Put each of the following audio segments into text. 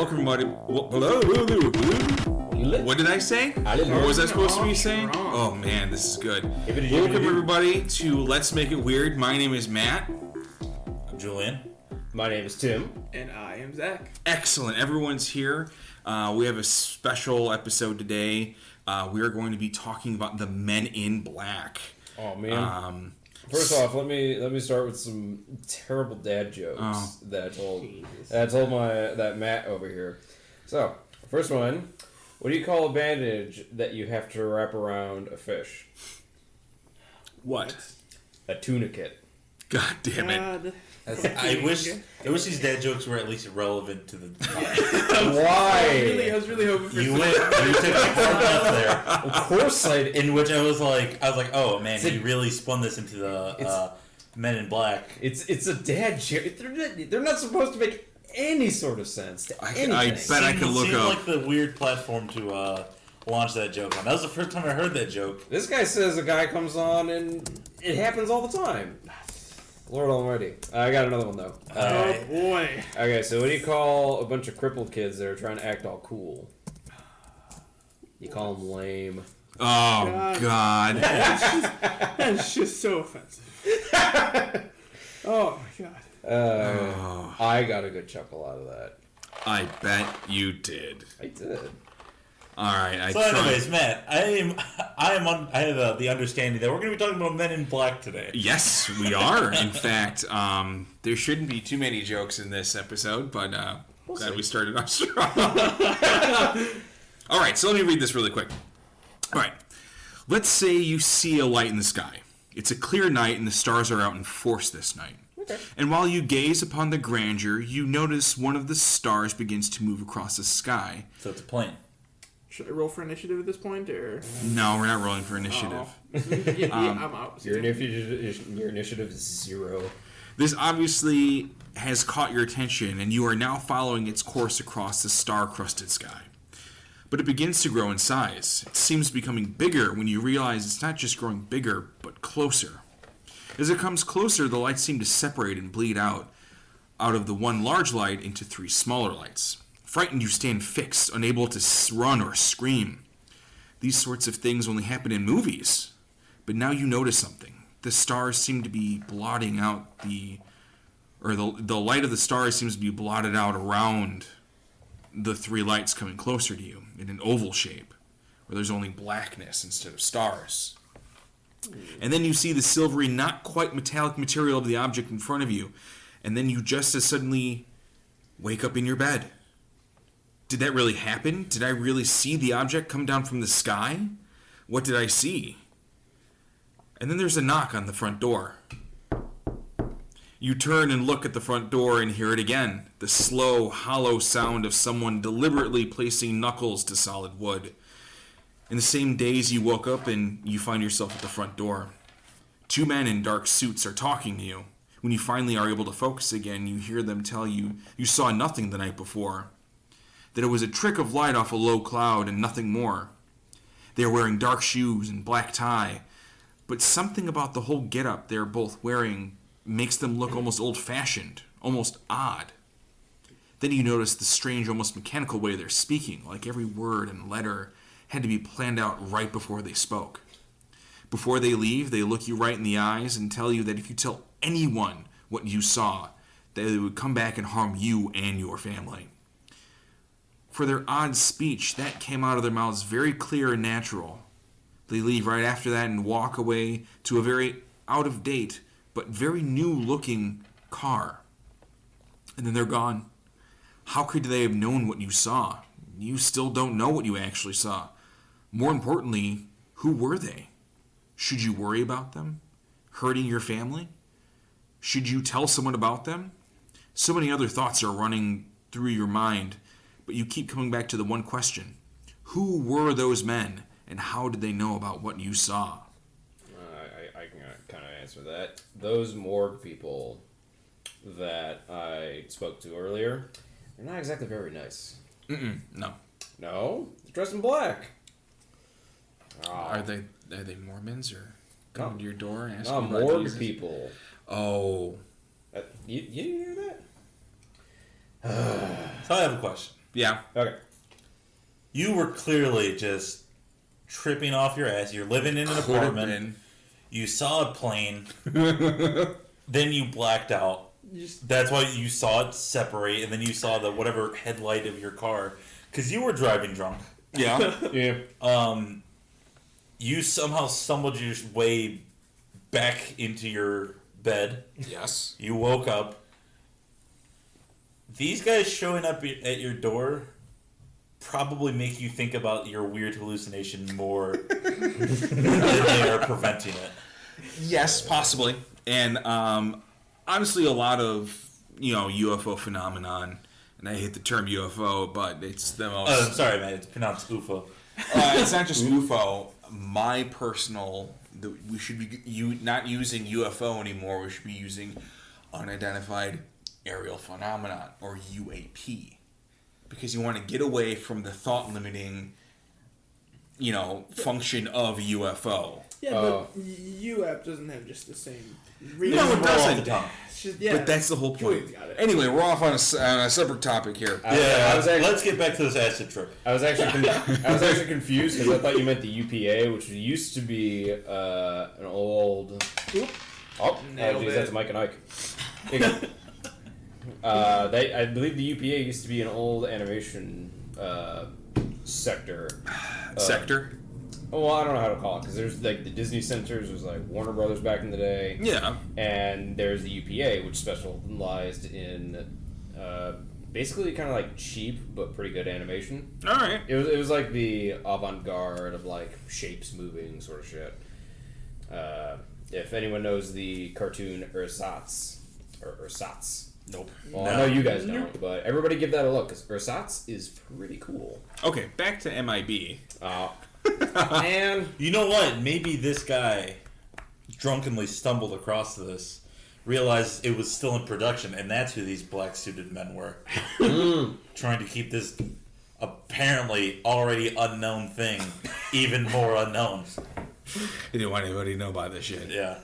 Welcome, everybody. What did I say? What was I supposed to be saying? Oh man, this is good. Welcome, everybody, to Let's Make It Weird. My name is Matt. I'm Julian. My name is Tim. And I am Zach. Excellent. Everyone's here. We have a special episode today. We are going to be talking about the Men in Black. Oh man. First off, let me start with some terrible dad jokes that I told that Matt over here. So, first one, what do you call a bandage that you have to wrap around a fish? What? A tunicate. God damn it. I wish these dad jokes were at least relevant to the topic. Why? I was really hoping for You took me far enough there. Of course I did. In which I was like, oh man, he really spun this into the Men in Black. It's a dad joke. They're not supposed to make any sort of sense to anything. I bet I could look seemed up. like the weird platform to launch that joke on. That was the first time I heard that joke. This guy says a guy comes on and it happens all the time. Lord almighty. I got another one, though. Oh, boy. Okay, so what do you call a bunch of crippled kids that are trying to act all cool? You call them lame. Oh, God. That's just so offensive. Oh, my God. I got a good chuckle out of that. I bet you did. I did. All right. So, anyways, Matt, I have the understanding that we're going to be talking about Men in Black today. Yes, we are. In fact, there shouldn't be too many jokes in this episode, but glad we started off strong. All right, so let me read this really quick. All right, let's say you see a light in the sky. It's a clear night, and the stars are out in force this night. Okay. And while you gaze upon the grandeur, you notice one of the stars begins to move across the sky. So it's a plane. Should I roll for initiative at this point, or? No, we're not rolling for initiative. Yeah, I'm out. Your initiative is 0. This obviously has caught your attention, and you are now following its course across the star-crusted sky. But it begins to grow in size. It seems becoming bigger when you realize it's not just growing bigger, but closer. As it comes closer, the lights seem to separate and bleed out of the one large light into 3 smaller lights. Frightened, you stand fixed, unable to run or scream. These sorts of things only happen in movies. But now you notice something. The stars seem to be blotting out the light of the stars seems to be blotted out around the 3 lights coming closer to you in an oval shape, where there's only blackness instead of stars. And then you see the silvery, not quite metallic material of the object in front of you, and then you just as suddenly wake up in your bed. Did that really happen? Did I really see the object come down from the sky? What did I see? And then there's a knock on the front door. You turn and look at the front door and hear it again. The slow, hollow sound of someone deliberately placing knuckles to solid wood. In the same daze you woke up and you find yourself at the front door. 2 men in dark suits are talking to you. When you finally are able to focus again, you hear them tell you saw nothing the night before. That it was a trick of light off a low cloud and nothing more. They are wearing dark shoes and black tie, but something about the whole getup they are both wearing makes them look almost old-fashioned, almost odd. Then you notice the strange, almost mechanical way they're speaking, like every word and letter had to be planned out right before they spoke. Before they leave, they look you right in the eyes and tell you that if you tell anyone what you saw, that they would come back and harm you and your family. For their odd speech, that came out of their mouths very clear and natural. They leave right after that and walk away to a very out-of-date but very new-looking car. And then they're gone. How could they have known what you saw? You still don't know what you actually saw. More importantly, who were they? Should you worry about them? Hurting your family? Should you tell someone about them? So many other thoughts are running through your mind, but you keep coming back to the one question. Who were those men, and how did they know about what you saw? I can kind of answer that. Those morgue people that I spoke to earlier, they're not exactly very nice. No. No? They're dressed in black. Oh. Are they Mormons or coming to your door and asking about morgue Jesus? people. Oh. You didn't hear that? So I have a question. Yeah. Okay. You were clearly just tripping off your ass. You're living in an apartment. You saw a plane. Then you blacked out. That's why you saw it separate, and then you saw the whatever headlight of your car. Because you were driving drunk. Yeah. Yeah. You somehow stumbled your way back into your bed. Yes. You woke up. These guys showing up at your door probably make you think about your weird hallucination more than they are preventing it. Yes, possibly. And honestly, a lot of UFO phenomenon, and I hate the term UFO, but it's the most. Oh, I'm sorry, man. It's pronounced UFO. It's not just UFO. My personal, we should be not using UFO anymore. We should be using unidentified aerial phenomenon, or UAP, because you want to get away from the thought limiting, function of UFO. Yeah, but UAP doesn't have just the same. No, it doesn't. It's just, yeah, But that's the whole point. Julian's got it. Anyway, we're off on a separate topip here. Let's get back to this acid trip. I was actually confused because I thought you meant the UPA, which used to be an old. Nailed it. That's Mike and Ike. I believe the UPA used to be an old animation sector. Sector? Well, I don't know how to call it because there's like the Disney Centers was like Warner Brothers back in the day. Yeah. And there's the UPA, which specialized in basically kind of like cheap but pretty good animation. All right. It was like the avant-garde of like shapes moving sort of shit. If anyone knows the cartoon Ersatz or Ersatz. Nope. Well, I know you guys don't, but everybody give that a look because Ersatz is pretty cool. Okay, back to MIB. And You know what? Maybe this guy drunkenly stumbled across this, realized it was still in production, and that's who these black suited men were. Trying to keep this apparently already unknown thing even more unknown. He didn't want anybody to know about this shit. Yeah.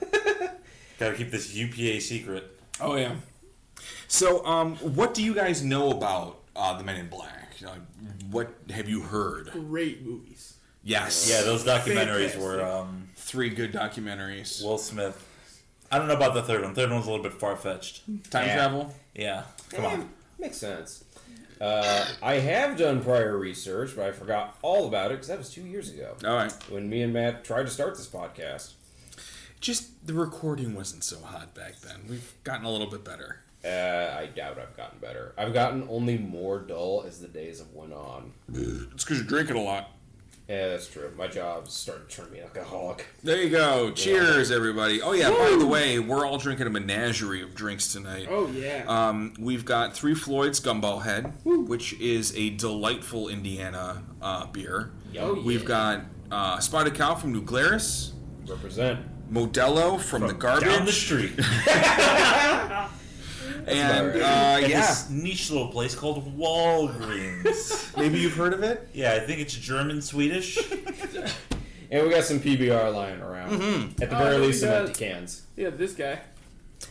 Gotta keep this UPA secret. Oh, yeah. So, what do you guys know about the Men in Black? What have you heard? Great movies. Yes. Yeah, those documentaries Fantastic. were 3 good documentaries. Will Smith. I don't know about the third one. Third one's a little bit far-fetched. Time travel? Yeah. Come on. makes sense. I have done prior research, but I forgot all about it because that was 2 years ago. All right. When me and Matt tried to start this podcast. Just the recording wasn't so hot back then. We've gotten a little bit better. I doubt I've gotten better. I've gotten only more dull as the days have went on. It's because you're drinking a lot. Yeah, that's true. My job started to turn me alcoholic. There you go. Cheers, everybody. Oh, yeah, by the way, we're all drinking a menagerie of drinks tonight. Oh, yeah. We've got 3 Floyd's Gumball Head, which is a delightful Indiana beer. Oh, yeah. We've got Spotted Cow from New Glarus, Represent. Modelo from the Garbage. Down the street. And, about And yeah, this niche little place called Walgreens. maybe you've heard of it? Yeah, I think it's German-Swedish. And we got some PBR lying around. At the very least, some empty cans. Yeah, this guy.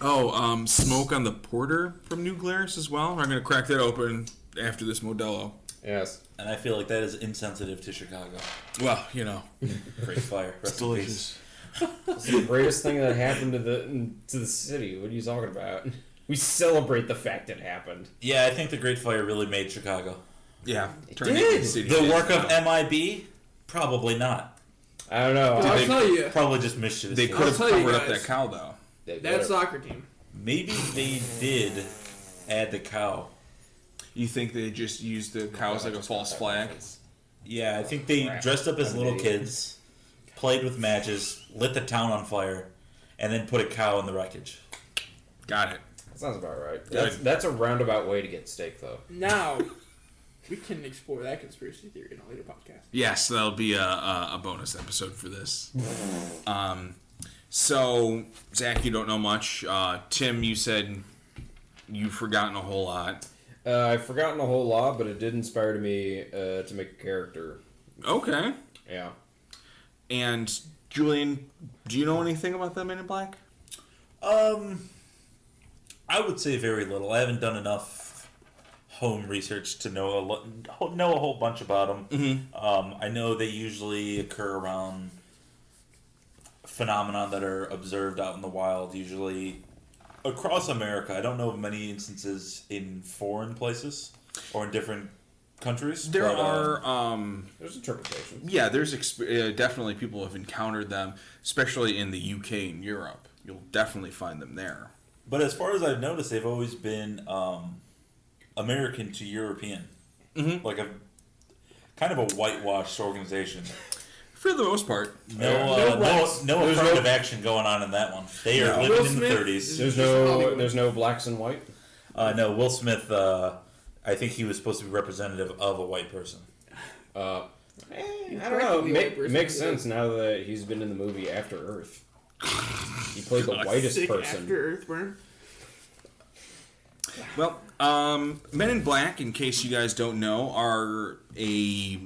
Oh, Smoke on the Porter from New Glarus as well. I'm going to crack that open after this Modelo. Yes. And I feel like that is insensitive to Chicago. Well, Great fire. it's delicious. It's the greatest thing that happened to the city. What are you talking about? We celebrate the fact it happened. Yeah, I think the Great Fire really made Chicago. Yeah. did. The work of MIB? Probably not. I don't know. I'll tell you. Probably just mischievous. They could have tell you covered up guys. that cow, though. That soccer team. Maybe they did add the cow. You think they just used the cow as like a false flag? Yeah, I think they dressed up as little kids, played with matches, lit the town on fire, and then put a cow in the wreckage. Got it. That sounds about right. Good. That's a roundabout way to get steak, though. Now, we can explore that conspiracy theory in a later podcast. Yes, that'll be a bonus episode for this. So, Zach, you don't know much. Tim, you said you've forgotten a whole lot. I've forgotten a whole lot, but it did inspire me to make a character. Okay. Yeah. And, Julian, do you know anything about the Men in Black? I would say very little. I haven't done enough home research to know a whole bunch about them. Mm-hmm. I know they usually occur around phenomena that are observed out in the wild, usually across America. I don't know of many instances in foreign places or in different countries. There but, are There's interpretations. yeah, there's definitely people have encountered them, especially in the UK and Europe. You'll definitely find them there. But as far as I've noticed, they've always been American to European, like a kind of a whitewashed organization. For the most part. No affirmative action going on in that one. They are living in the 30s. There's no blacks and white. No, Will Smith. I think he was supposed to be representative of a white person. I don't know. It makes sense now that he's been in the movie After Earth. He played the whitest Sick person. After Earth, burn. Well, Men in Black, in case you guys don't know, are a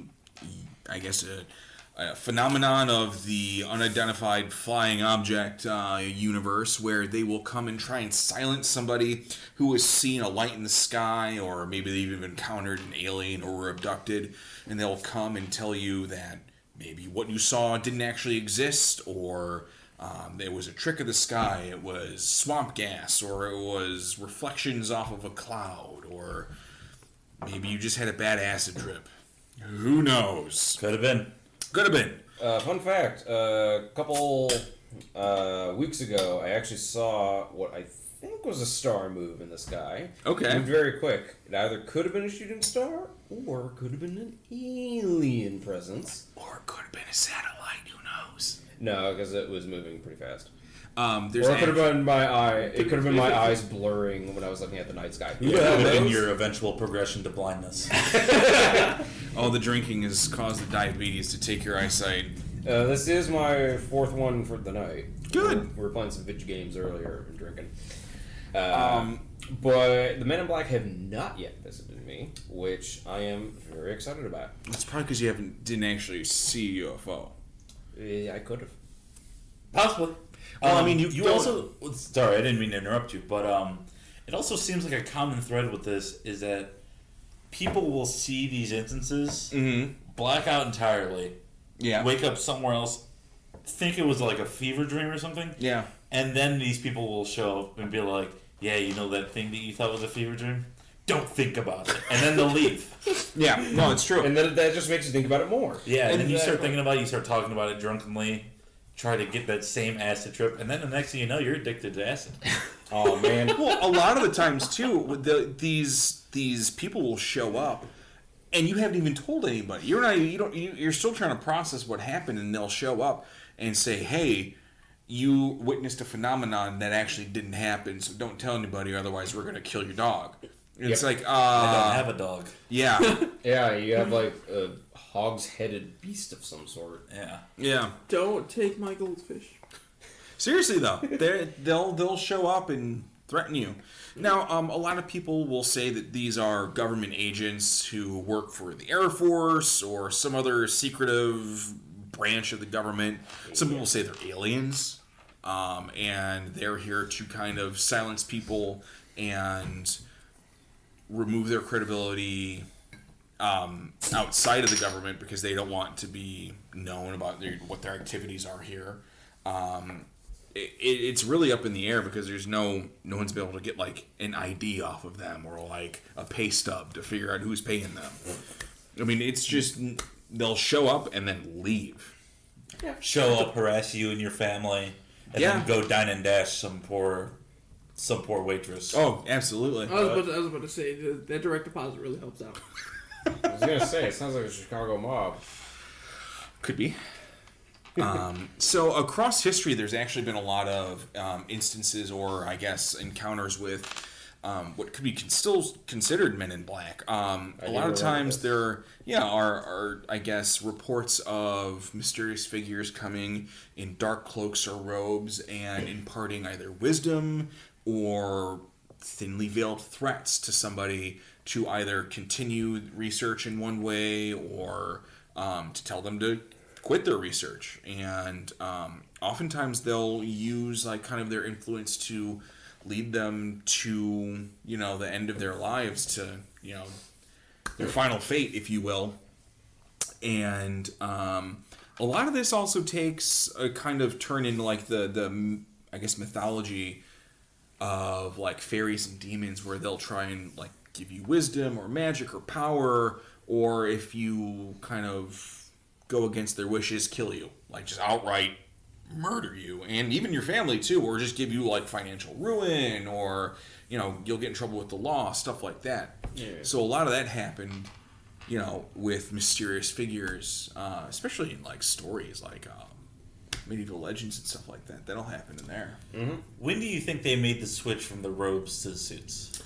phenomenon of the unidentified flying object universe, where they will come and try and silence somebody who has seen a light in the sky, or maybe they've encountered an alien or were abducted, and they'll come and tell you that maybe what you saw didn't actually exist, or it was a trick of the sky, it was swamp gas, or it was reflections off of a cloud, or maybe you just had a bad acid trip. Who knows? Could have been. Could have been. Fun fact, a couple weeks ago, I actually saw what I think was a star move in the sky. Okay. It moved very quick. It either could have been a shooting star, or could have been an alien presence. Or it could have been a satellite, who knows? No, because it was moving pretty fast. There's Or it could have been my eye. It could have been my eyes blurring when I was looking at the night sky. It could have been your eventual progression to blindness. all the drinking has caused the diabetes to take your eyesight. This is my fourth one for the night. Good. We were playing some video games earlier and drinking. But the Men in Black have not yet visited me, which I am very excited about. That's probably because you didn't actually see a UFO. I could have. Possibly. Well, I mean, you don't- also. Sorry, I didn't mean to interrupt you, but it also seems like a common thread with this is that people will see these instances, black out entirely, wake up somewhere else, think it was like a fever dream or something, and then these people will show up and be like, "Yeah, you know that thing that you thought was a fever dream? Don't think about it," and then they'll leave. Yeah, no, it's true. And then that just makes you think about it more. Yeah, and then you start thinking about it, you start talking about it drunkenly, try to get that same acid trip, and then the next thing you know, you're addicted to acid. Oh man. Well, a lot of the times too, these people will show up, and you haven't even told anybody. You're still trying to process what happened, and they'll show up and say, "Hey, you witnessed a phenomenon that actually didn't happen, so don't tell anybody, otherwise we're gonna kill your dog." It's like, I don't have a dog. Yeah, Yeah, you have like a hog's-headed beast of some sort. yeah. Don't take my goldfish. Seriously though, they'll show up and threaten you. Now, a lot of people will say that these are government agents who work for the Air Force or some other secretive branch of the government. Some people say they're aliens, and they're here to kind of silence people and remove their credibility outside of the government because they don't want to be known about what their activities are here. It's really up in the air because there's no one's been able to get like an ID off of them or like a pay stub to figure out who's paying them. I mean, it's just they'll show up and then leave. Yeah. Show up, harass you and your family, and then go dine and dash some poor waitress. Oh, absolutely. I was about to say that direct deposit really helps out. I was gonna say it sounds like a Chicago mob. Could be. So across history, there's actually been a lot of instances, or I guess encounters with what could be still considered Men in Black. A lot of times there, are I guess reports of mysterious figures coming in dark cloaks or robes and imparting either wisdom or thinly veiled threats to somebody to either continue research in one way or to tell them to quit their research. And oftentimes they'll use like kind of their influence to lead them to the end of their lives to their final fate, if you will. And a lot of this also takes a kind of turn into like the I guess mythology of like fairies and demons, where they'll try and like give you wisdom or magic or power, or if you kind of go against their wishes, kill you, like just outright murder you, and even your family too, or just give you like financial ruin, or you'll get in trouble with the law, stuff like that. Yeah. So a lot of that happened, with mysterious figures, especially in like stories like medieval legends and stuff like that. That'll happen in there. Mm-hmm. When do you think they made the switch from the robes to the suits?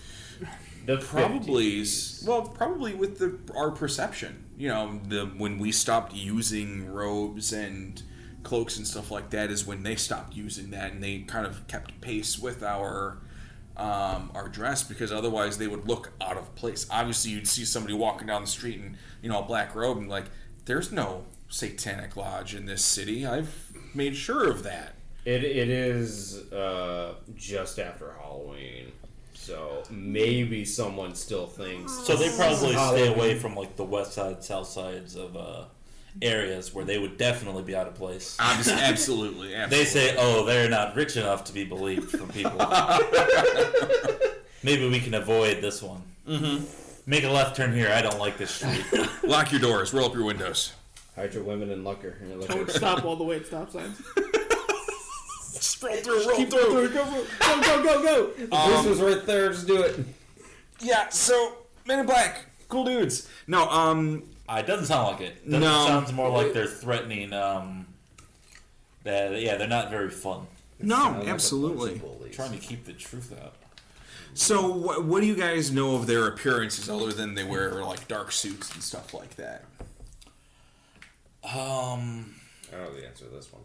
Probably with our perception. When we stopped using robes and cloaks and stuff like that is when they stopped using that, and they kind of kept pace with our dress, because otherwise they would look out of place. Obviously, you'd see somebody walking down the street in a black robe, and like, there's no satanic lodge in this city. I've made sure of that. It is just after Halloween. So maybe someone still thinks. So they probably stay away from like the west side, south sides of areas where they would definitely be out of place. Absolutely. They say, "Oh, they're not rich enough to be believed from people." Maybe we can avoid this one. Mm-hmm. Make a left turn here. I don't like this street. Lock your doors. Roll up your windows. Hide your women in liquor. Don't stop all the way at stop signs. Roll through. Go. This was right there. Just do it. Yeah. So Men in Black, cool dudes. No. It doesn't sound like it. It sounds more like they're threatening. They're not very fun. No, absolutely. Trying to keep the truth out. So, what do you guys know of their appearances, other than they wear like dark suits and stuff like that? I don't know the answer to this one.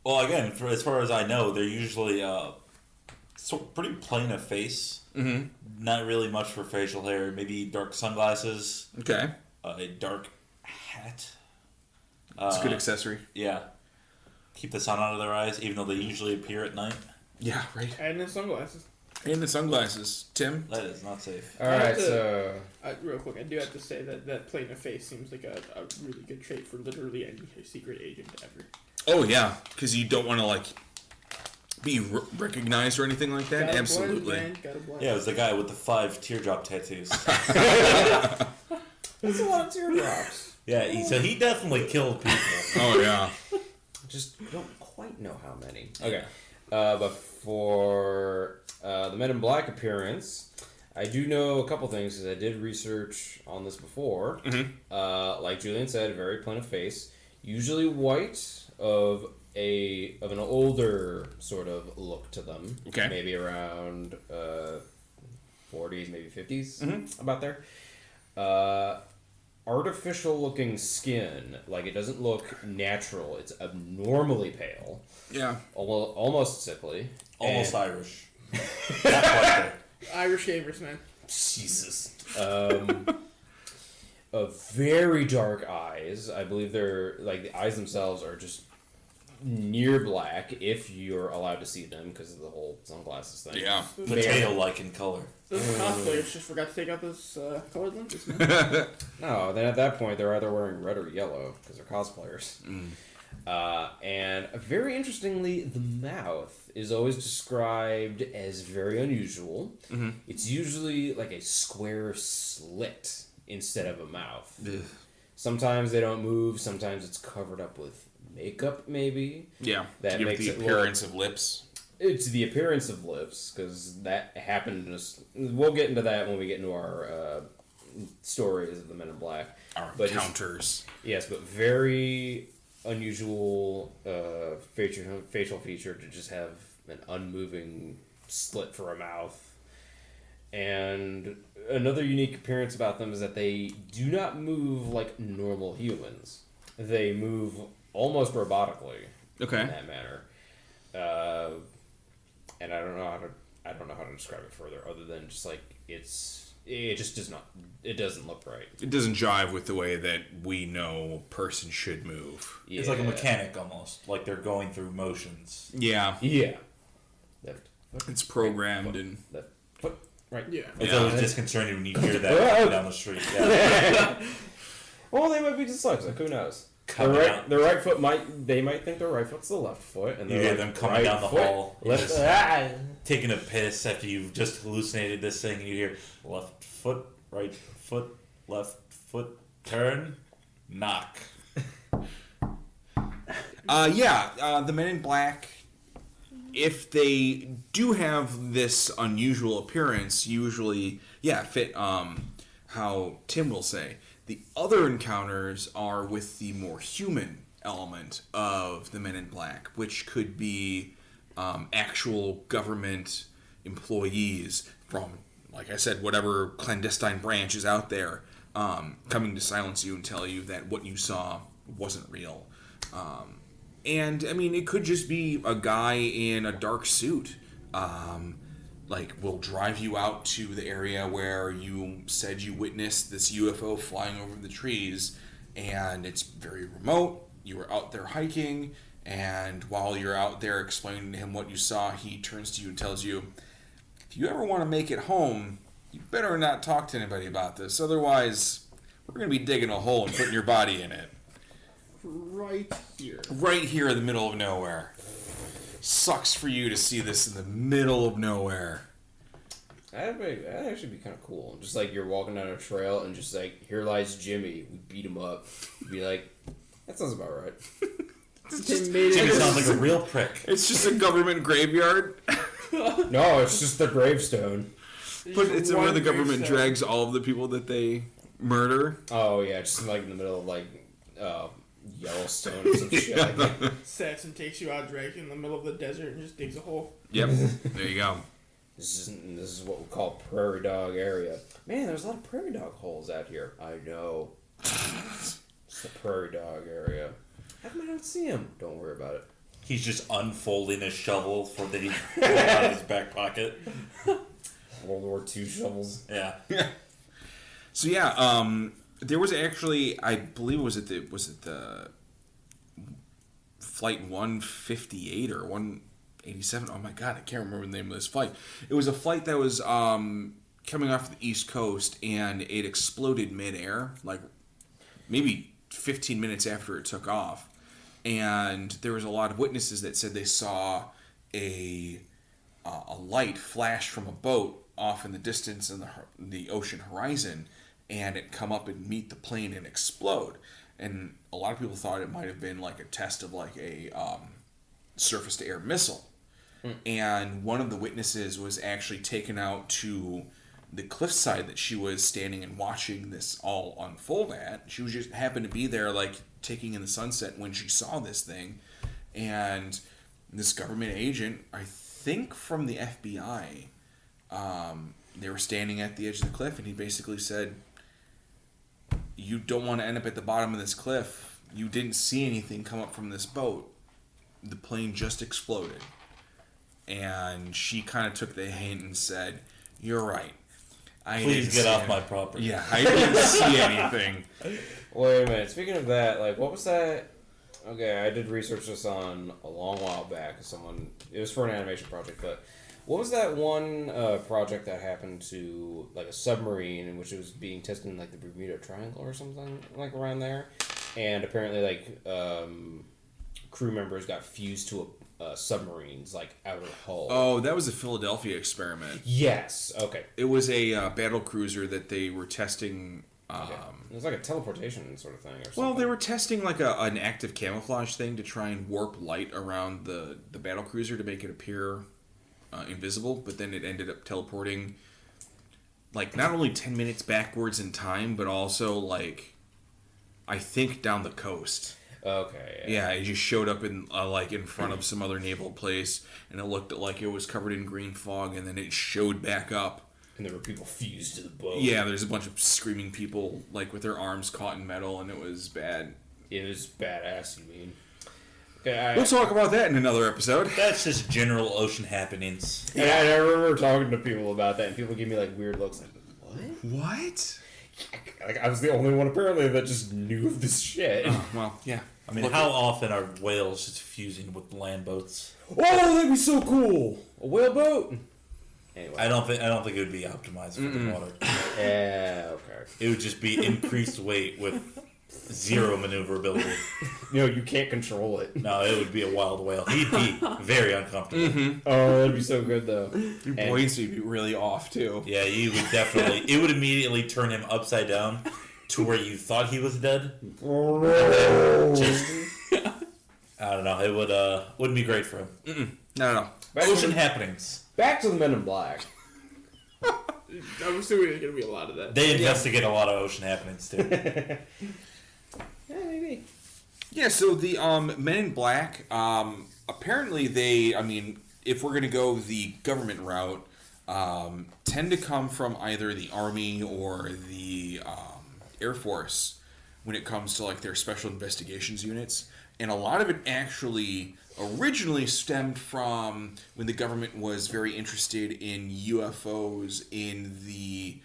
Well, again, as far as I know, they're usually pretty plain of face. Mm-hmm. Not really much for facial hair. Maybe dark sunglasses. Okay. A dark hat. It's a good accessory. Yeah. Keep the sun out of their eyes, even though they usually appear at night. Yeah, right. And the sunglasses. Tim? That is not safe. Alright, so... real quick, I do have to say that plain of face seems like a really good trait for literally any secret agent ever. Oh, yeah. Because you don't want to, like, be recognized or anything like that? Absolutely. Yeah, it was the guy with the 5 teardrop tattoos. That's a lot of teardrops. Yeah, so he definitely killed people. Oh, yeah. Just don't quite know how many. Okay. But for the Men in Black appearance, I do know a couple things because I did research on this before. Mm-hmm. Like Julian said, very plain of face. Usually white, of an older sort of look to them. Okay. Maybe around 40s, maybe 50s, mm-hmm. about there. Artificial looking skin, like it doesn't look natural. It's abnormally pale. Yeah. Almost sickly. Almost Irish. Not quite there. Irish gamers, man. Jesus. Very dark eyes. I believe they're like the eyes themselves are just near black if you're allowed to see them because of the whole sunglasses thing. Yeah. Potato-like in color. Those cosplayers just forgot to take out those colored lenses, man. No, then at that point they're either wearing red or yellow because they're cosplayers. And very interestingly, the mouth is always described as very unusual. Mm-hmm. It's usually like a square slit instead of a mouth. Ugh. Sometimes they don't move. Sometimes it's covered up with makeup, maybe. Yeah, that to give makes the appearance of lips. It's the appearance of lips, because that happened. We'll get into that when we get into our stories of the Men in Black. Our encounters. Yes, but very unusual facial feature to just have an unmoving slit for a mouth. And another unique appearance about them is that they do not move like normal humans. They move almost robotically. Okay. In that manner. And I don't know how to describe it further, other than just like it doesn't look right. It doesn't jive with the way that we know a person should move. Yeah. It's like a mechanic almost, like they're going through motions. Yeah. Yeah. It's programmed and Right. Yeah. It's always disconcerting when you hear that coming down the street. Yeah. Well, they might be dyslexic. Who knows? Their right foot they might think their right foot's the left foot, and you hear them coming down the hall, taking a piss after you've just hallucinated this thing, and you hear left foot, right foot, left foot, turn, knock. The Men in Black, if they do have this unusual appearance, usually, fit, how Tim will say. The other encounters are with the more human element of the Men in Black, which could be actual government employees from, like I said, whatever clandestine branch is out there, coming to silence you and tell you that what you saw wasn't real. And, I mean, it could just be a guy in a dark suit. Will drive you out to the area where you said you witnessed this UFO flying over the trees, and it's very remote. You were out there hiking, and while you're out there explaining to him what you saw, he turns to you and tells you, if you ever want to make it home, you better not talk to anybody about this. Otherwise, we're going to be digging a hole and putting your body in it. Right here. Right here in the middle of nowhere. Sucks for you to see this in the middle of nowhere. That'd actually be kind of cool. Just like you're walking down a trail and just like, here lies Jimmy. We beat him up. Be like, that sounds about right. Jimmy sounds like a real prick. It's just a government graveyard. No, it's just the gravestone. But it's where the government drags all of the people that they murder. Oh yeah, just like in the middle of like Yellowstone or some shit like that. Saxon takes you out, drags you in the middle of the desert, and just digs a hole. Yep, there you go. This is what we call prairie dog area. Man, there's a lot of prairie dog holes out here. I know. It's the prairie dog area. How come I don't see him? Don't worry about it. He's just unfolding his shovel that he pulled out of his back pocket. World War II shovels. Yeah. So there was actually, I believe, was it the flight 158 or 187? Oh my god, I can't remember the name of this flight. It was a flight that was coming off the East Coast, and it exploded midair, like maybe 15 minutes after it took off. And there was a lot of witnesses that said they saw a light flash from a boat off in the distance in the ocean horizon, and it come up and meet the plane and explode. And a lot of people thought it might have been like a test of like a surface-to-air missile. And one of the witnesses was actually taken out to the cliffside that she was standing and watching this all unfold at. She was just happened to be there, like taking in the sunset when she saw this thing. And this government agent, I think from the FBI, they were standing at the edge of the cliff, and he basically said, "You don't want to end up at the bottom of this cliff. You didn't see anything come up from this boat. The plane just exploded." And she kind of took the hint and said, "You're right. Please get off my property." Yeah, I didn't see anything. Wait a minute. Speaking of that, like, what was that? Okay, I did research this on a long while back. It was for an animation project, but what was that one project that happened to like a submarine in which it was being tested in like the Bermuda Triangle or something like around there, and apparently like crew members got fused to a submarine's like outer hull. Oh, that was a Philadelphia experiment. Yes. Okay. It was a battle cruiser that they were testing. Okay. It was like a teleportation sort of thing or something. Well, they were testing like an active camouflage thing to try and warp light around the battle cruiser to make it appear invisible, but then it ended up teleporting like not only 10 minutes backwards in time, but also like I think down the coast. Okay. Yeah, it just showed up in like in front of some other naval place, and it looked like it was covered in green fog, and then it showed back up. And there were people fused to the boat. Yeah, there's a bunch of screaming people like with their arms caught in metal, and it was bad. It was badass, you mean? Okay, we'll talk about that in another episode. That's just general ocean happenings. And I remember talking to people about that, and people give me like weird looks, like, what? What? Like I was the only one apparently that just knew of this shit. Oh, well, yeah. I mean, how often are whales just fusing with land boats? Oh, that'd be so cool! A whale boat. Anyway. I don't think it would be optimized for the water. Yeah, okay. It would just be increased weight with zero maneuverability. You can't control it. No, it would be a wild whale. He'd be very uncomfortable. Mm-hmm. Oh, that'd be so good though. Your buoyancy would be really off too. Yeah, you would definitely. It would immediately turn him upside down to where you thought he was dead. And then just, I don't know. It wouldn't be great for him. No. Ocean happenings. Back to the Men in Black. I'm assuming there's going to be a lot of that. They investigate a lot of ocean happenings too. Yeah, maybe. Yeah, so the Men in Black, apparently if we're going to go the government route, tend to come from either the Army or the Air Force when it comes to like their special investigations units. And a lot of it actually originally stemmed from when the government was very interested in UFOs in the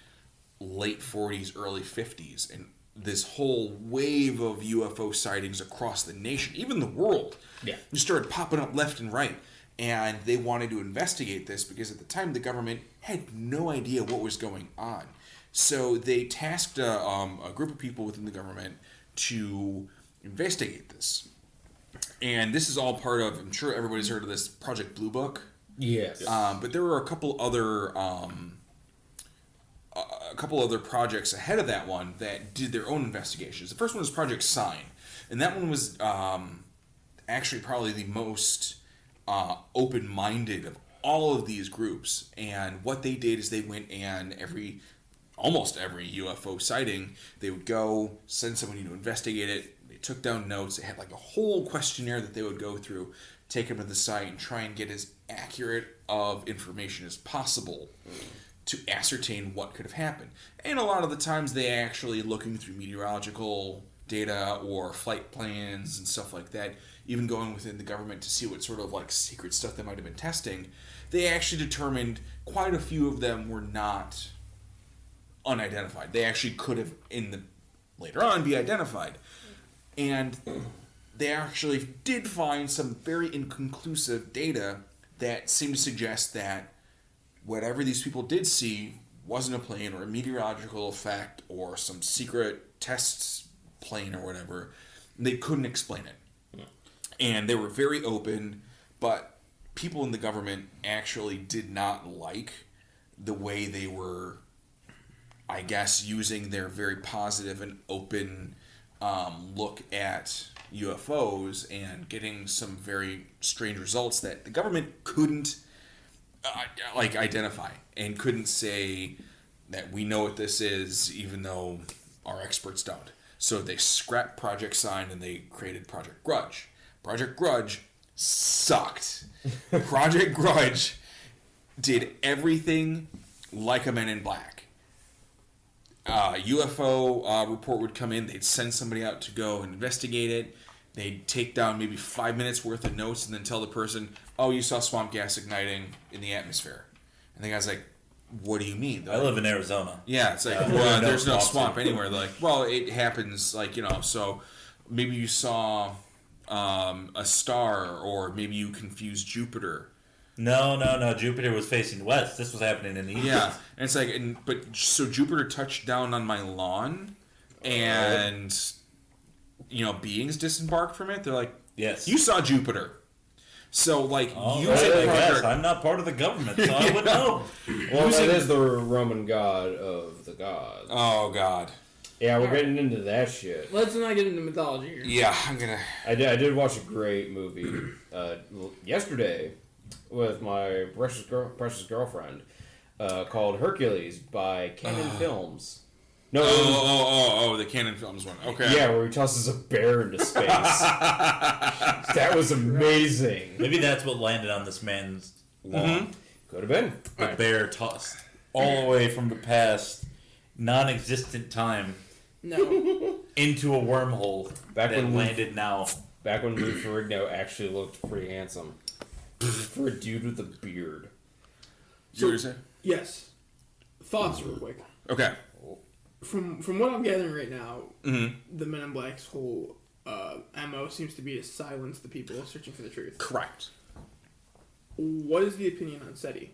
late 40s, early 50s. And this whole wave of UFO sightings across the nation, even the world, just started popping up left and right. And they wanted to investigate this because at the time the government had no idea what was going on. So they tasked a group of people within the government to investigate this. And this is all part of, I'm sure everybody's heard of this, Project Blue Book. Yes. But there were a couple other projects ahead of that one that did their own investigations. The first one was Project Sign. And that one was actually probably the most open-minded of all of these groups. And what they did is they went and almost every UFO sighting, they would go, send somebody to investigate it. They took down notes. They had like a whole questionnaire that they would go through, take them to the site, and try and get as accurate of information as possible to ascertain what could have happened. And a lot of the times they actually looking through meteorological data or flight plans and stuff like that, even going within the government to see what sort of like secret stuff they might have been testing. They actually determined quite a few of them were not unidentified. They actually could have later on be identified. And they actually did find some very inconclusive data that seemed to suggest that whatever these people did see wasn't a plane or a meteorological effect or some secret test plane or whatever. They couldn't explain it. And they were very open, but people in the government actually did not like the way they were, I guess, using their very positive and open look at UFOs and getting some very strange results that the government couldn't identify and couldn't say that we know what this is, even though our experts don't. So they scrapped Project Sign and they created Project Grudge. Project Grudge sucked. Project Grudge did everything like a Men in Black. UFO report would come in. They'd send somebody out to go and investigate it. They'd take down maybe 5 minutes worth of notes and then tell the person, "Oh, you saw swamp gas igniting in the atmosphere." And the guy's like, "What do you mean?" I live in Arizona. Yeah, it's like, well, there's no swamp anywhere. They're like, well, it happens, like, so maybe you saw a star, or maybe you confused Jupiter. No. Jupiter was facing west. This was happening in the east. Yeah, and it's like, so Jupiter touched down on my lawn, and beings disembarked from it. They're like, yes, you saw Jupiter. So like, I'm not part of the government, so I would know. Well, that is the Roman god of the gods. Oh God. Yeah, we're getting into that shit. Let's not get into mythology here. Yeah, I'm gonna. I did watch a great movie yesterday with my precious girlfriend called Hercules by Canon Films. No. Oh, the Canon Films one. Okay. Yeah, where he tosses a bear into space. That was amazing. Maybe that's what landed on this man's lawn. Mm-hmm. Could have been. The bear tossed all the way from the past, non-existent time. No. Into a wormhole Back that when landed now. Back when Lou Ferrigno actually looked pretty handsome. For a dude with a beard. You were saying? Yes. Thoughts real quick. Okay. From what I'm gathering right now, the Men in Black's whole MO seems to be to silence the people searching for the truth. Correct. What is the opinion on SETI?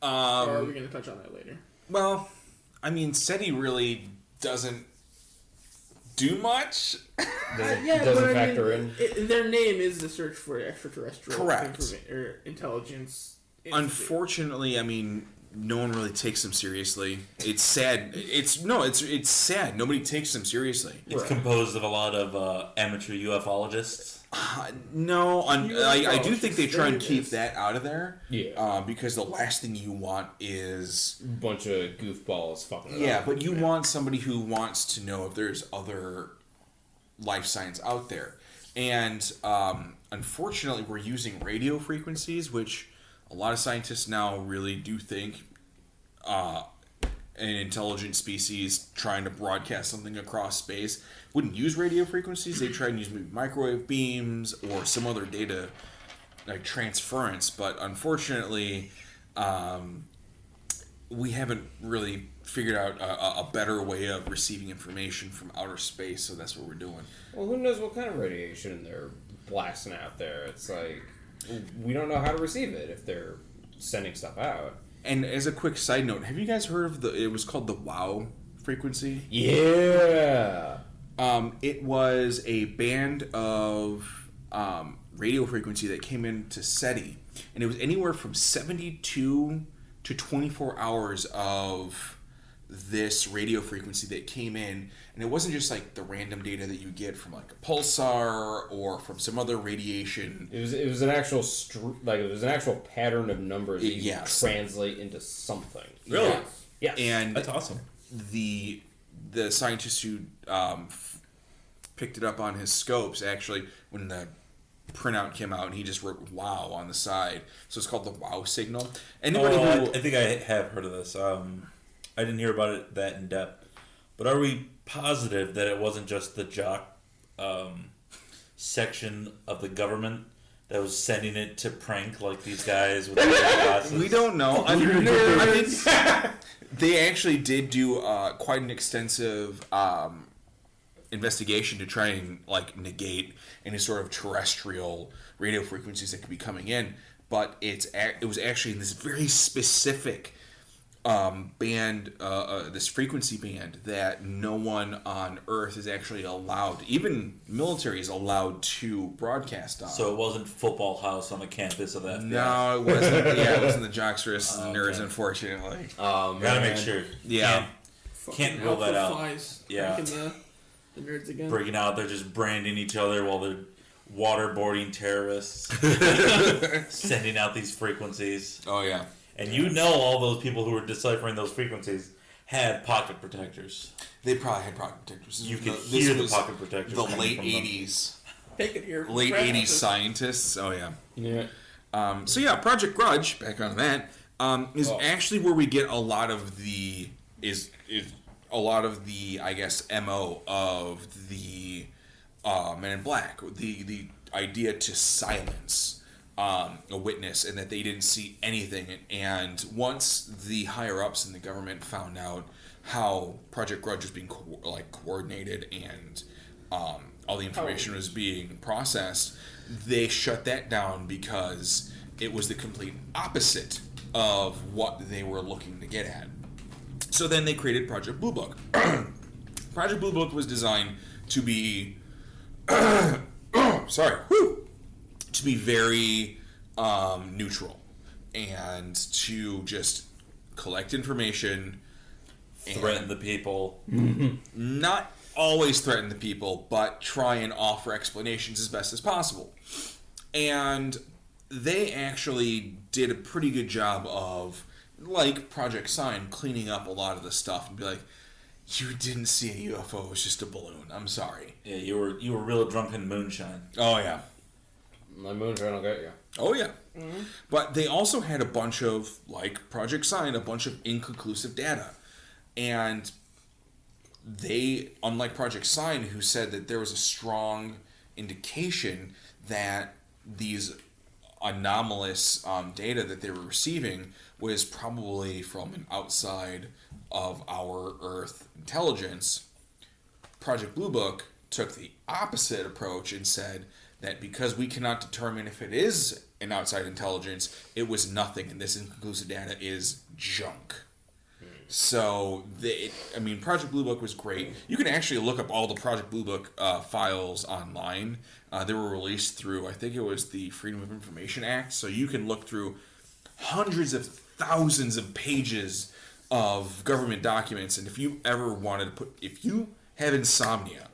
Or are we going to touch on that later? Well, I mean, SETI really doesn't do much. Doesn't factor in. Their name is the search for extraterrestrial Correct. Intelligence. Unfortunately, I mean, no one really takes them seriously. It's sad. It's sad. Nobody takes them seriously. It's composed of a lot of amateur ufologists. I do think they try and keep that out of there. Yeah. Because the last thing you want is a bunch of goofballs fucking it up. Yeah, but you want somebody who wants to know if there's other life signs out there. And unfortunately, we're using radio frequencies, which a lot of scientists now really do think an intelligent species trying to broadcast something across space wouldn't use radio frequencies. They try and use maybe microwave beams or some other data like transference. But unfortunately, we haven't really figured out a better way of receiving information from outer space. So that's what we're doing. Well, who knows what kind of radiation they're blasting out there? It's like we don't know how to receive it if they're sending stuff out. And as a quick side note, have you guys heard of it was called the WOW frequency? Yeah. It was a band of radio frequency that came into SETI, and it was anywhere from 72 to 24 hours of this radio frequency that came in, and it wasn't just like the random data that you get from like a pulsar or from some other radiation. It was an actual it was an actual pattern of numbers that you Yes. translate into something. Really? Yes. And That's awesome. the scientist who picked it up on his scopes, actually, when the printout came out, and he just wrote "wow" on the side, so it's called the WOW signal. Anybody I who think I have heard of this. I didn't hear about it that in depth, but are we positive that it wasn't just the jock section of the government that was sending it to prank like these guys with the glasses? we don't know. They actually did do quite an extensive investigation to try and like negate any sort of terrestrial radio frequencies that could be coming in, but it was actually in this very specific band, this frequency band that no one on Earth is actually allowed, even military is allowed to broadcast on. So it wasn't Football House on the campus of that. No, it wasn't. Yeah, it wasn't the jocks versus the nerds, unfortunately. Gotta make sure. Yeah. Can't rule that out. Flies, Yeah. The nerds again. Breaking out, they're just branding each other while they're waterboarding terrorists, sending out these frequencies. Oh yeah. And you know all those people who were deciphering those frequencies had pocket protectors. They probably had pocket protectors. You could hear the pocket protectors. The coming late from them. '80s. Take it here. Late '80s scientists. Oh yeah. Yeah. So yeah, Project Grudge. Back on that is actually where we get a lot of the I guess MO of the Men in Black. The idea to silence a witness and that they didn't see anything. And once the higher ups in the government found out how Project Grudge was being coordinated and all the information was being processed, they shut that down because it was the complete opposite of what they were looking to get at. So then they created Project Blue Book. Project Blue Book was designed to be to be very neutral and to just collect information, Threaten the people. not always threaten the people, but try and offer explanations as best as possible. And they actually did a pretty good job of, like Project Sign, cleaning up a lot of the stuff and be like, you didn't see a UFO, it was just a balloon. I'm sorry. Yeah, you were real drunk in moonshine. Oh, yeah. My moonshine will get you. Oh, yeah. Mm-hmm. But they also had a bunch of, like Project Sign, a bunch of inconclusive data. And they, unlike Project Sign, who said that there was a strong indication that these anomalous data that they were receiving was probably from an outside of our Earth intelligence, Project Blue Book took the opposite approach and said that because we cannot determine if it is an outside intelligence, it was nothing, and this inconclusive data is junk. So, Project Blue Book was great. You can actually look up all the Project Blue Book files online. They were released through, I think it was the Freedom of Information Act. So you can look through hundreds of thousands of pages of government documents. And if you ever wanted to if you have insomnia,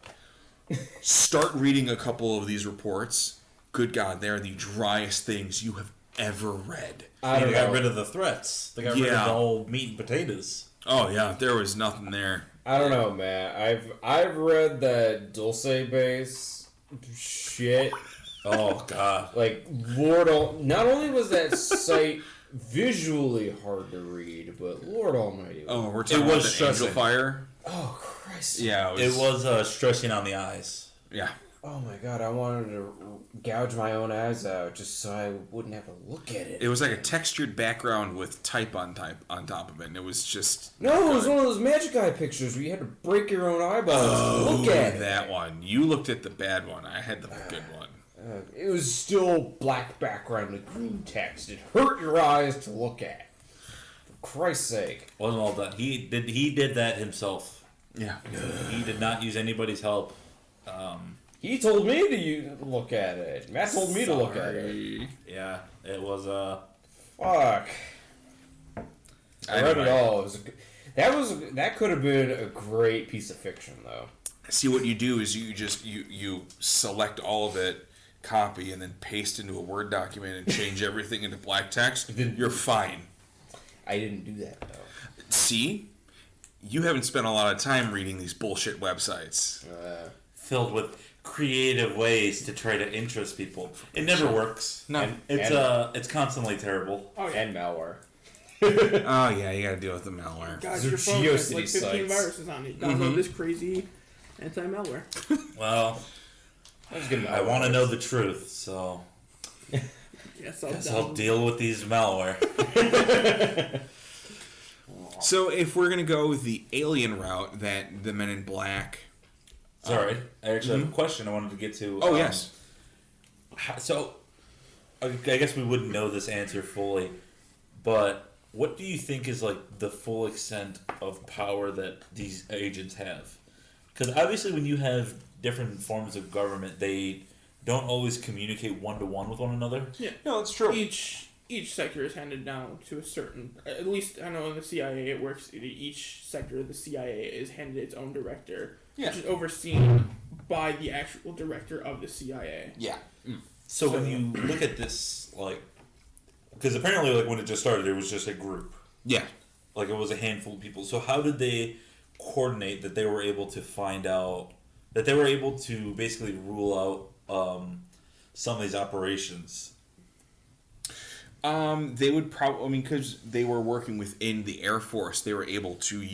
start reading a couple of these reports. Good God, they're the driest things you have ever read. They got rid of the threats. They got rid of the whole meat and potatoes. Oh yeah, there was nothing there. I don't know, man. I've read that Dulce base shit. Oh God! Like Lord, not only was that site visually hard to read, but Lord Almighty. Oh, we're talking about the Angel Fire. Oh Christ! Yeah, it was stressing on the eyes. Yeah. Oh my God! I wanted to gouge my own eyes out just so I wouldn't have to look at it. It was like a textured background with type on top of it, and it was just it was one of those Magic Eye pictures where you had to break your own eyeballs to look at it. That one. You looked at the bad one. I had the good one. It was still black background with green text. It hurt your eyes to look at. For Christ's sake! Wasn't all done. He did that himself. Yeah. He did not use anybody's help. He told me to look at it. Matt told me to look at it. Yeah, it was Fuck. I read it all. That could have been a great piece of fiction, though. See, what you do is you select all of it, copy, and then paste into a Word document and change everything into black text. You're fine. I didn't do that, though. See? You haven't spent a lot of time reading these bullshit websites. filled with creative ways to try to interest people. It never works. No. And it's constantly terrible. Oh, yeah. And malware. Oh yeah, you gotta deal with the malware. Guys, They're your phone has like GeoCity 15 sites. viruses on it. Download this crazy anti-malware. Well, I want to know the truth, so Yes, I'll deal with these malware. So if we're gonna go with the alien route that the Men in Black... Sorry, I actually have a question I wanted to get to. Oh, yes. So, I guess we wouldn't know this answer fully, but what do you think is like the full extent of power that these agents have? Because obviously when you have different forms of government, they don't always communicate one-to-one with one another. Yeah, No, it's true. Each sector is handed down to a certain. At least I know in the CIA it works. Each sector of the CIA is handed its own director, which is overseen by the actual director of the CIA. Yeah. So when you look at this, like, because apparently, like, when it just started, it was just a group. Yeah. Like, it was a handful of people. So how did they coordinate that they were able to find out, that they were able to basically rule out some of these operations? They would probably, because they were working within the Air Force, they were able to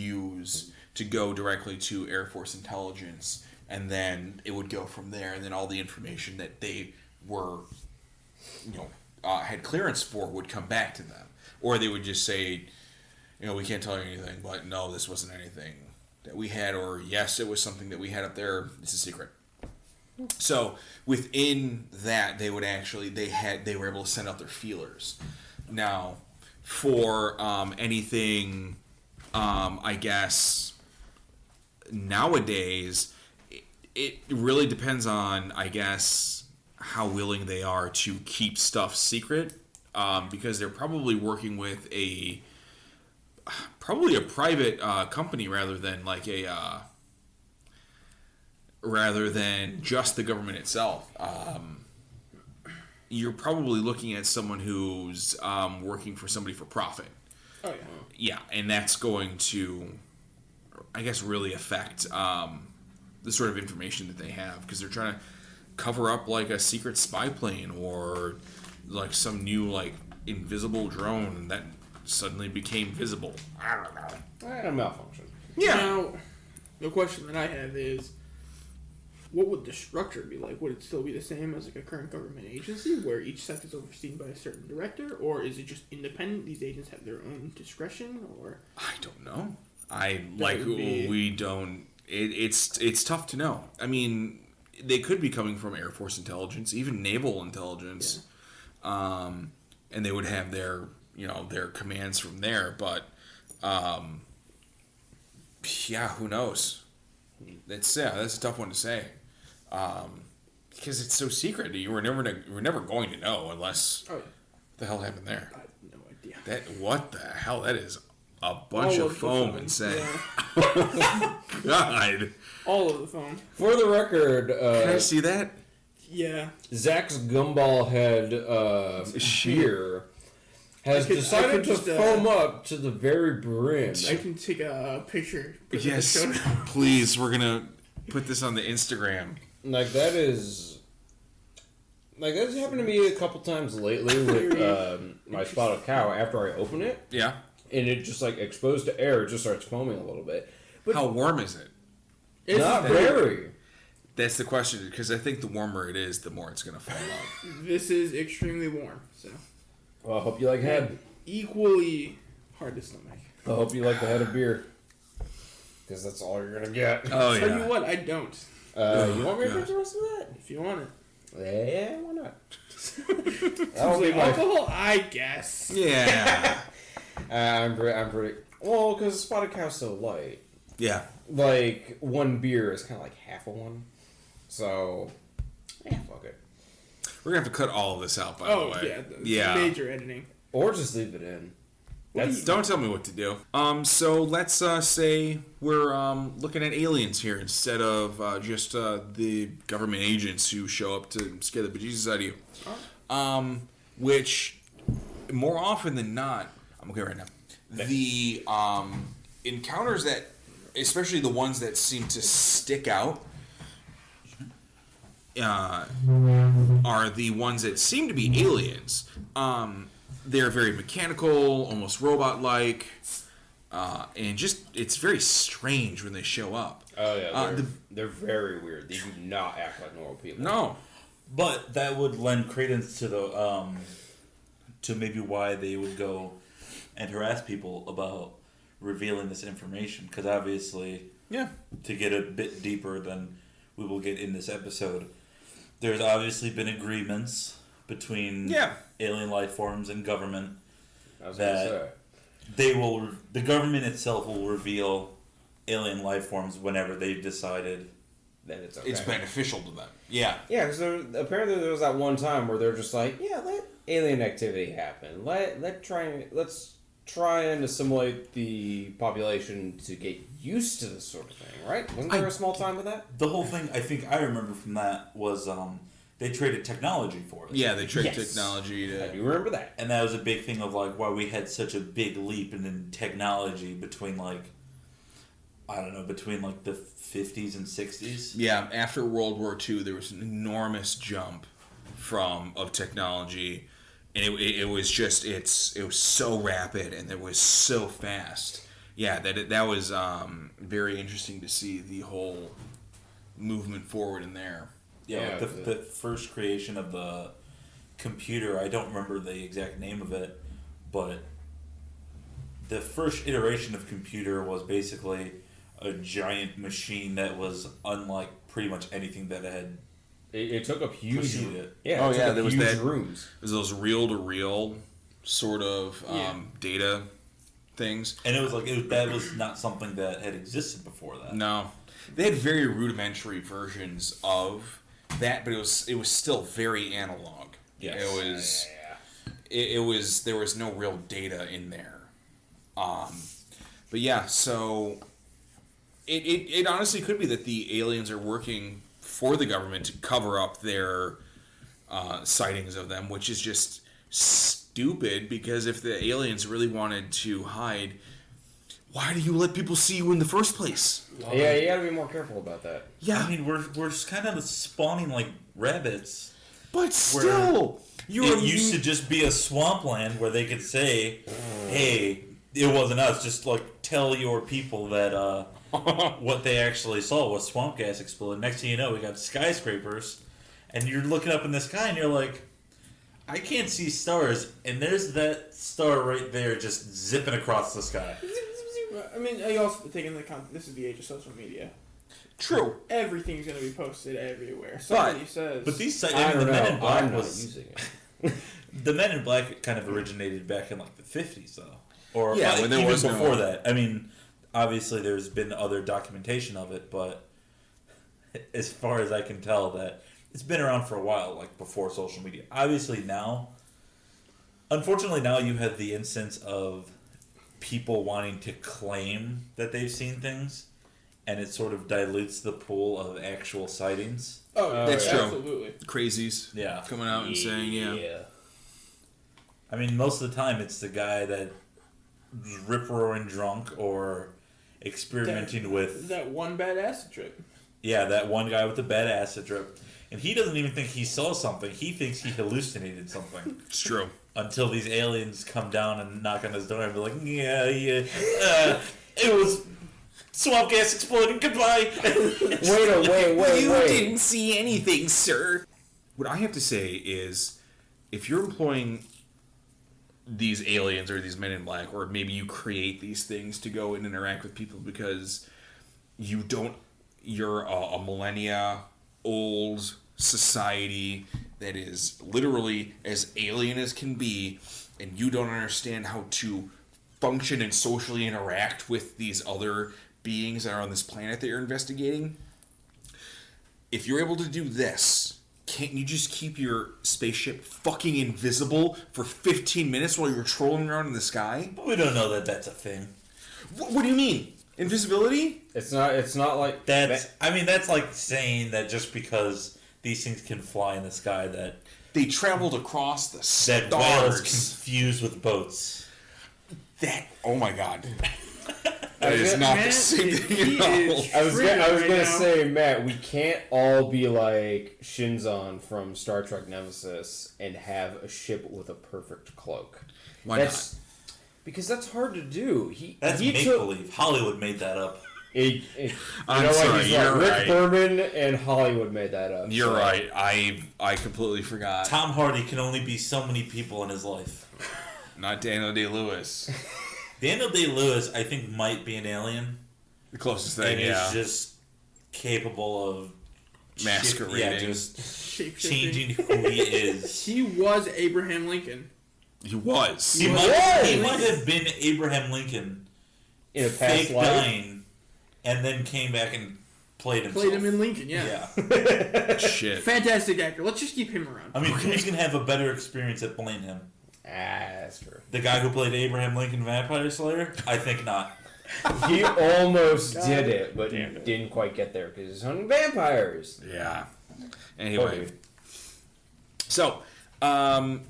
go directly to Air Force intelligence, and then it would go from there, and then all the information that they were, had clearance for would come back to them. Or they would just say, we can't tell you anything, but no, this wasn't anything that we had, or yes, it was something that we had up there, it's a secret. So within that, they were able to send out their feelers. Now, for anything, I guess nowadays, it really depends on, I guess, how willing they are to keep stuff secret, because they're probably working with a private company rather than like rather than just the government itself. You're probably looking at someone who's working for somebody for profit. Oh yeah. Yeah, and that's going to, I guess, really affect the sort of information that they have, because they're trying to cover up like a secret spy plane or like some new like invisible drone that suddenly became visible. I don't know. A malfunction. Yeah. Now, the question that I have is, what would the structure be like? Would it still be the same as like a current government agency where each sector is overseen by a certain director, or is it just independent? These agents have their own discretion, or I don't know. We don't It's tough to know. I mean, they could be coming from Air Force intelligence, even naval intelligence, and they would have their their commands from there. But who knows? That's a tough one to say, because it's so secret. We're never going to know unless the hell happened there. I have no idea. What the hell? That is a bunch of foam and say, God. All of the foam. For the record, Can I see that? Yeah. Zach's gumball head beer has decided to foam up to the very brim. I can take a picture. Yes, please. We're gonna put this on the Instagram. Like that's happened to me a couple times lately with my spotted cow. After I open it, Yeah. and it just like exposed to air, it just starts foaming a little bit. But how warm is it? It's not very. That's the question, because I think the warmer it is, the more it's gonna foam up. This is extremely warm, so. Well, I hope you like head. Equally hard to stomach. I hope you like the head of beer, because that's all you're gonna get. Oh yeah. Tell you what, I don't. You want me to drink the rest of that? If you want it. Yeah, why not? Sounds like alcohol, I guess. Yeah. I'm pretty. Well, because Spotted Cow's so light. Yeah. Like, one beer is kind of like half a one. So, yeah, fuck it. We're gonna have to cut all of this out, by the way. Yeah. Major editing. Or just leave it in. Don't tell me what to do. So let's say we're looking at aliens here instead of just the government agents who show up to scare the bejesus out of you. Which, more often than not, I'm okay right now. The encounters that, especially the ones that seem to stick out, are the ones that seem to be aliens. They're very mechanical, almost robot-like, and just it's very strange when they show up. Oh yeah, they're very weird. They do not act like normal people. No, but that would lend credence to the to maybe why they would go and harass people about revealing this information, because obviously, to get a bit deeper than we will get in this episode, there's obviously been agreements between alien life forms and government that the government itself will reveal alien life forms whenever they've decided that it's okay. It's beneficial to them. Yeah. Yeah, because apparently there was that one time where they're just like, yeah, let alien activity happen. Let's try and assimilate the population to get used to this sort of thing, right? Wasn't there a small time with that? The whole thing, I think I remember from that, was they traded technology for it. Yeah, they traded technology to... I do remember that. And that was a big thing of, like, why we had such a big leap in technology between, like, I don't know, between, like, the 50s and 60s. Yeah, after World War II, there was an enormous jump of technology, and it was just, it was so rapid, and it was so fast. Yeah, that was very interesting to see the whole movement forward in there. Yeah, like the first creation of the computer, I don't remember the exact name of it, but the first iteration of computer was basically a giant machine that was unlike pretty much anything that had. It took up huge. Yeah. There was that rooms. There's those reel-to-reel sort of data things, and it was like that was not something that had existed before that. No, they had very rudimentary versions of that, but it was still very analog. Yes. It was there was no real data in there. But yeah, so it honestly could be that the aliens are working for the government to cover up their sightings of them, which is just stupid, because if the aliens really wanted to hide, why do you let people see you in the first place? Yeah, you gotta be more careful about that. Yeah. I mean, we're kind of spawning like rabbits. But still, it used to just be a swampland where they could say, hey, it wasn't us. Just like tell your people that what they actually saw was swamp gas explode. Next thing you know, we got skyscrapers, and you're looking up in the sky and you're like, I can't see stars, and there's that star right there just zipping across the sky. I mean, I also take into account this is the age of social media. True. Everything's going to be posted everywhere. Somebody says. But these I the don't Men in know. Black I'm not was using it. the Men in Black kind of originated back in like the 50s though, or Yeah, when there even was no- before that. I mean, obviously there's been other documentation of it, but as far as I can tell, that it's been around for a while, like before social media. Obviously now, unfortunately now you have the instance of people wanting to claim that they've seen things, and it sort of dilutes the pool of actual sightings. Oh, That's true. Absolutely. Crazies. Yeah. Coming out and saying, yeah. I mean, most of the time it's the guy that was rip-roaring drunk or experimenting with... That one bad acid trip. Yeah, that one guy with the bad acid trip. And he doesn't even think he saw something. He thinks he hallucinated something. It's true. Until these aliens come down and knock on his door and be like, it was swamp gas exploding, goodbye. Wait. You didn't see anything, sir. What I have to say is, if you're employing these aliens or these men in black, or maybe you create these things to go and interact with people because you're a millennia old society that is literally as alien as can be, and you don't understand how to function and socially interact with these other beings that are on this planet that you're investigating. If you're able to do this, can't you just keep your spaceship fucking invisible for 15 minutes while you're trolling around in the sky? But we don't know that that's a thing. What do you mean? Invisibility? It's not like That's like saying that just because these things can fly in the sky that They traveled across the that whales stars. confused with boats. Oh my god. That is not the same thing at all. I was Right gonna now. say, Matt, we can't all be like Shinzon from Star Trek Nemesis and have a ship with a perfect cloak. Why not? Because that's hard to do. That's he make believe. Hollywood made that up. You I'm know sorry, what? He's you're Rick right. Berman and Hollywood made that up. You're so. right. I completely forgot. Tom Hardy can only be so many people in his life. Not Daniel Day-Lewis. Daniel Day-Lewis, I think, might be an alien. The closest thing, And yeah. he's just capable of Masquerading. Yeah, just Shape-shifting. changing who he is. He was Abraham Lincoln. He was. He might have been Abraham Lincoln, In a past fake life. dying, and then came back and played himself. Played him in Lincoln, yeah. Shit. Fantastic actor. Let's just keep him around. I mean, who's going to have a better experience at playing him? That's true. The guy who played Abraham Lincoln Vampire Slayer? I think not. He almost God did it, but damn it. didn't quite get there because he's hunting vampires. Yeah. Anyway. Okay. So, now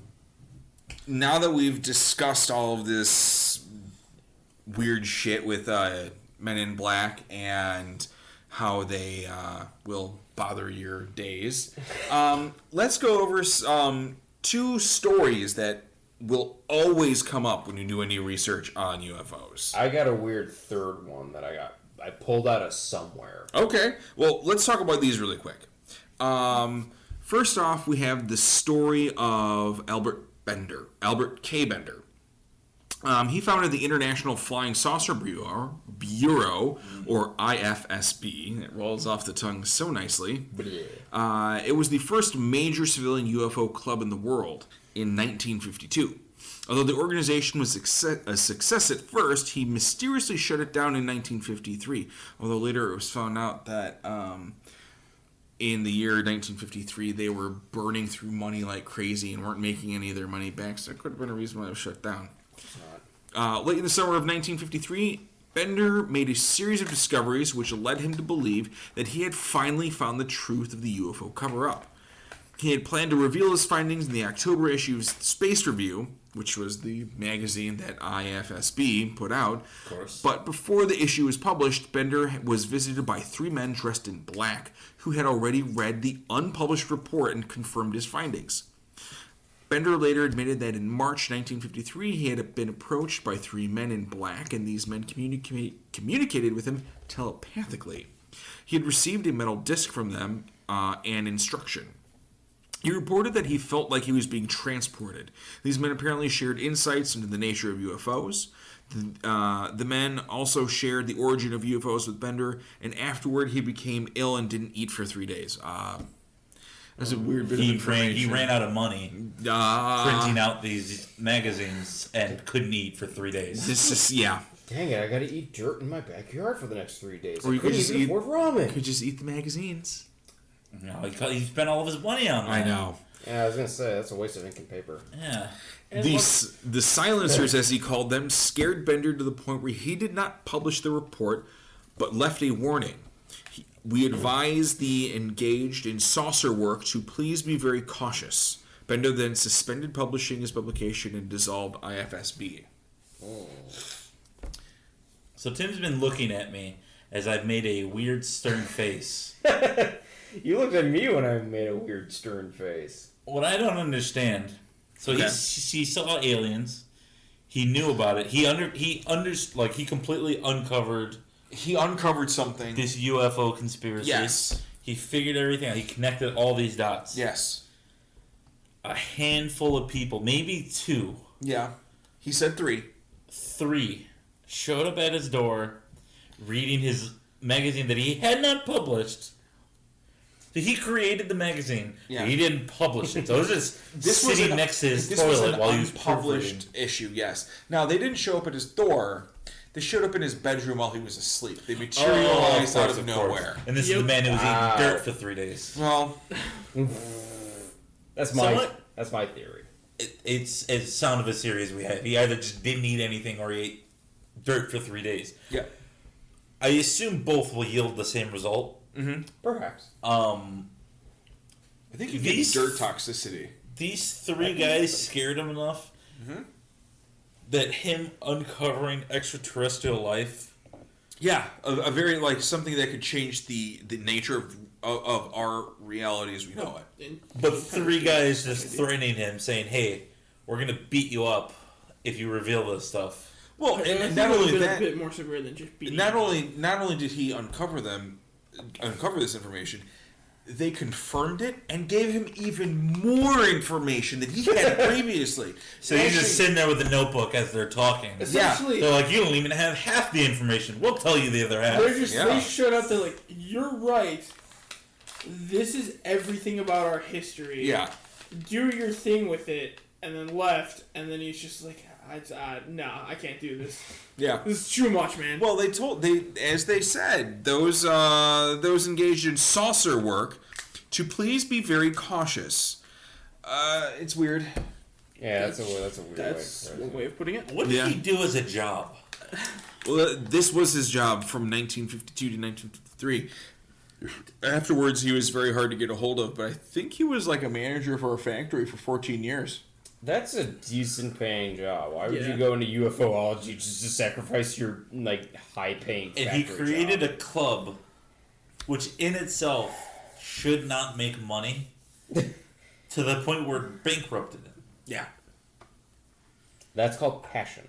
that we've discussed all of this weird shit with Men in Black and how they will bother your days, let's go over two stories that will always come up when you do any research on UFOs. I got a weird third one that I pulled out of somewhere. Okay, well, let's talk about these really quick. First off, we have the story of Albert K. Bender. He founded the International Flying Saucer Bureau, or IFSB. It rolls off the tongue so nicely. It was the first major civilian UFO club in the world in 1952. Although the organization was a success at first, he mysteriously shut it down in 1953. Although later it was found out that in the year 1953 they were burning through money like crazy and weren't making any of their money back. So that could have been a reason why it was shut down. Late in the summer of 1953, Bender made a series of discoveries which led him to believe that he had finally found the truth of the UFO cover-up. He had planned to reveal his findings in the October issue of Space Review, which was the magazine that IFSB put out. Of course. But before the issue was published, Bender was visited by three men dressed in black who had already read the unpublished report and confirmed his findings. Bender later admitted that in March 1953 he had been approached by three men in black, and these men communicated with him telepathically. He had received a metal disc from them and instruction. He reported that he felt like he was being transported. These men apparently shared insights into the nature of UFOs. The men also shared the origin of UFOs with Bender, and afterward he became ill and didn't eat for 3 days. That's a weird bit of information. He ran out of money printing out these magazines and couldn't eat for 3 days. This is, yeah. Dang it, I gotta eat dirt in my backyard for the next 3 days. Or you could just eat ramen. You could just eat the magazines. No, he spent all of his money on that. I know. Yeah, I was gonna say, that's a waste of ink and paper. Yeah. The silencers, as he called them, scared Bender to the point where he did not publish the report, but left a warning. We advise the engaged in saucer work to please be very cautious. Bender then suspended publishing his publication and dissolved IFSB. Oh. So Tim's been looking at me as I've made a weird stern face. You looked at me when I made a weird stern face. What I don't understand, so he saw aliens, he knew about it, he completely uncovered. He uncovered something. This UFO conspiracy. Yes. He figured everything out. He connected all these dots. Yes. A handful of people, maybe 2. Yeah. He said 3. 3 showed up at his door, reading his magazine that he had not published. So he created the magazine. Yeah. He didn't publish it. So it was just sitting next to his toilet while he was published issue. Yes. Now they didn't show up at his door. They showed up in his bedroom while he was asleep. They materialized out of nowhere. And this is the man who was eating dirt for 3 days. Well, that's my theory. It's a sound of a series we had. He either just didn't eat anything or he ate dirt for 3 days. Yeah. I assume both will yield the same result. Mm-hmm. Perhaps. I think you get dirt toxicity. These 3 guys scared him enough that him uncovering extraterrestrial life. Yeah, a very something that could change the nature of our reality as we know it. But 3 guys just threatening him, saying, "Hey, we're gonna beat you up if you reveal this stuff." Well, and not only that, a bit more severe than just beating. Not only did he uncover this information, they confirmed it and gave him even more information than he had previously. So he's just sitting there with a notebook as they're talking. Essentially, they're like, "You don't even have half the information. We'll tell you the other half." They showed up. They're like, "You're right. This is everything about our history. Yeah. Do your thing with it," and then left. And then he's just like, "No, I can't do this. Yeah, this is too much, man." Well, as they said, those engaged in saucer work to please be very cautious. It's weird. Yeah, that's a weird That's one way of putting it. What did he do as a job? Well, this was his job from 1952 to 1953. Afterwards, he was very hard to get a hold of, but I think he was like a manager for a factory for 14 years. That's a decent paying job. Why would you go into UFOlogy just to sacrifice your high paying factory And he created job? a club, which in itself should not make money, to the point where it bankrupted him. Yeah. That's called passion.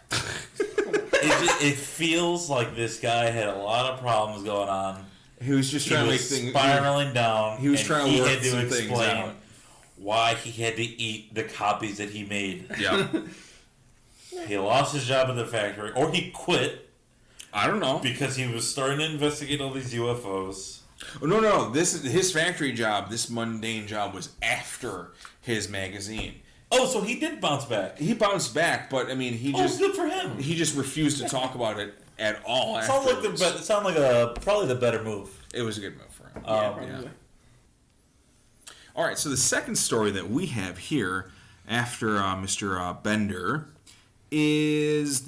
It feels like this guy had a lot of problems going on. He was just trying to make things spiraling down. He was trying to work some things explain out. Why he had to eat the copies that he made. Yeah. He lost his job at the factory, or he quit. I don't know. Because he was starting to investigate all these UFOs. Oh, no. This is his factory job. This mundane job was after his magazine. Oh, so he did bounce back. He bounced back, but I mean, good for him. He just refused to talk about it at all. Sound like probably the better move. It was a good move for him. Probably. Yeah. All right, so the second story that we have here after Mr. Bender is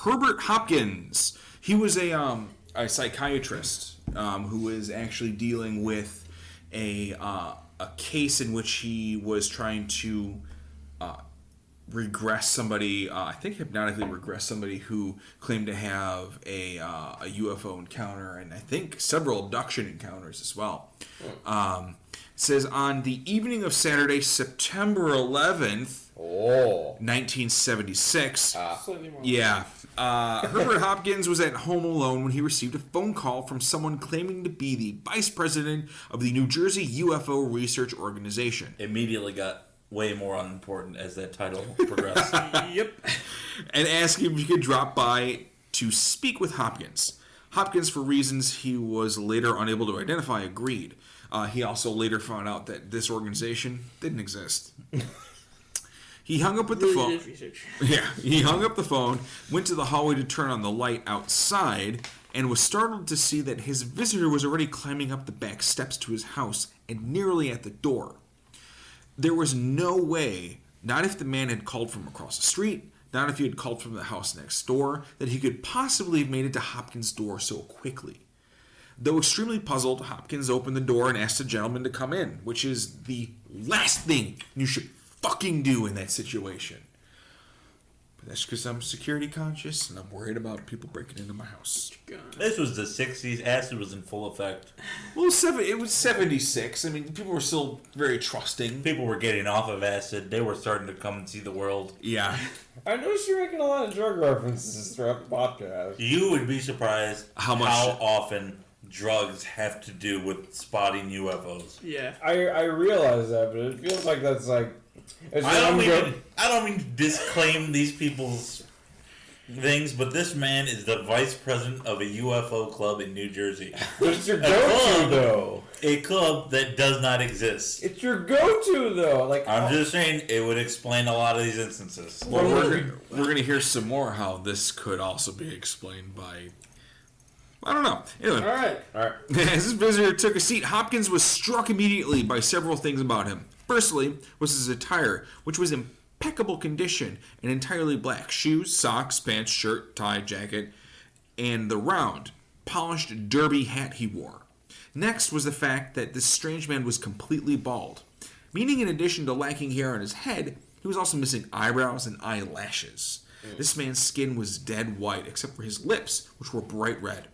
Herbert Hopkins. He was a psychiatrist who was actually dealing with a case in which he was trying to regress somebody, I think hypnotically regress somebody who claimed to have a UFO encounter, and I think several abduction encounters as well. Says on the evening of Saturday, September 11th, 1976. Herbert Hopkins was at home alone when he received a phone call from someone claiming to be the vice president of the New Jersey UFO Research Organization. Immediately got way more unimportant as that title progressed. Yep. And asked him if he could drop by to speak with Hopkins. Hopkins, for reasons he was later unable to identify, agreed. He also later found out that this organization didn't exist. He hung up with the phone. Yeah, he hung up the phone, went to the hallway to turn on the light outside, and was startled to see that his visitor was already climbing up the back steps to his house and nearly at the door. There was no way, not if the man had called from across the street, not if he had called from the house next door, that he could possibly have made it to Hopkins' door so quickly. Though extremely puzzled, Hopkins opened the door and asked the gentleman to come in, which is the last thing you should fucking do in that situation. But that's because I'm security conscious and I'm worried about people breaking into my house. This was the 60s. Acid was in full effect. Well, it was 76. I mean, people were still very trusting. People were getting off of acid. They were starting to come and see the world. Yeah. I noticed you're making a lot of drug references throughout the podcast. You would be surprised how often drugs have to do with spotting UFOs. Yeah. I realize that, but it feels like that's like... I don't mean to disclaim these people's things, but this man is the vice president of a UFO club in New Jersey. It's your go-to, though. A club that does not exist. It's your go-to, though. Like I'm just saying, it would explain a lot of these instances. Well, we're gonna hear some more how this could also be explained by... I don't know. Anyway. All right. As his visitor took a seat, Hopkins was struck immediately by several things about him. Firstly was his attire, which was in impeccable condition and entirely black. Shoes, socks, pants, shirt, tie, jacket, and the round, polished derby hat he wore. Next was the fact that this strange man was completely bald, meaning in addition to lacking hair on his head, he was also missing eyebrows and eyelashes. This man's skin was dead white, except for his lips, which were bright red.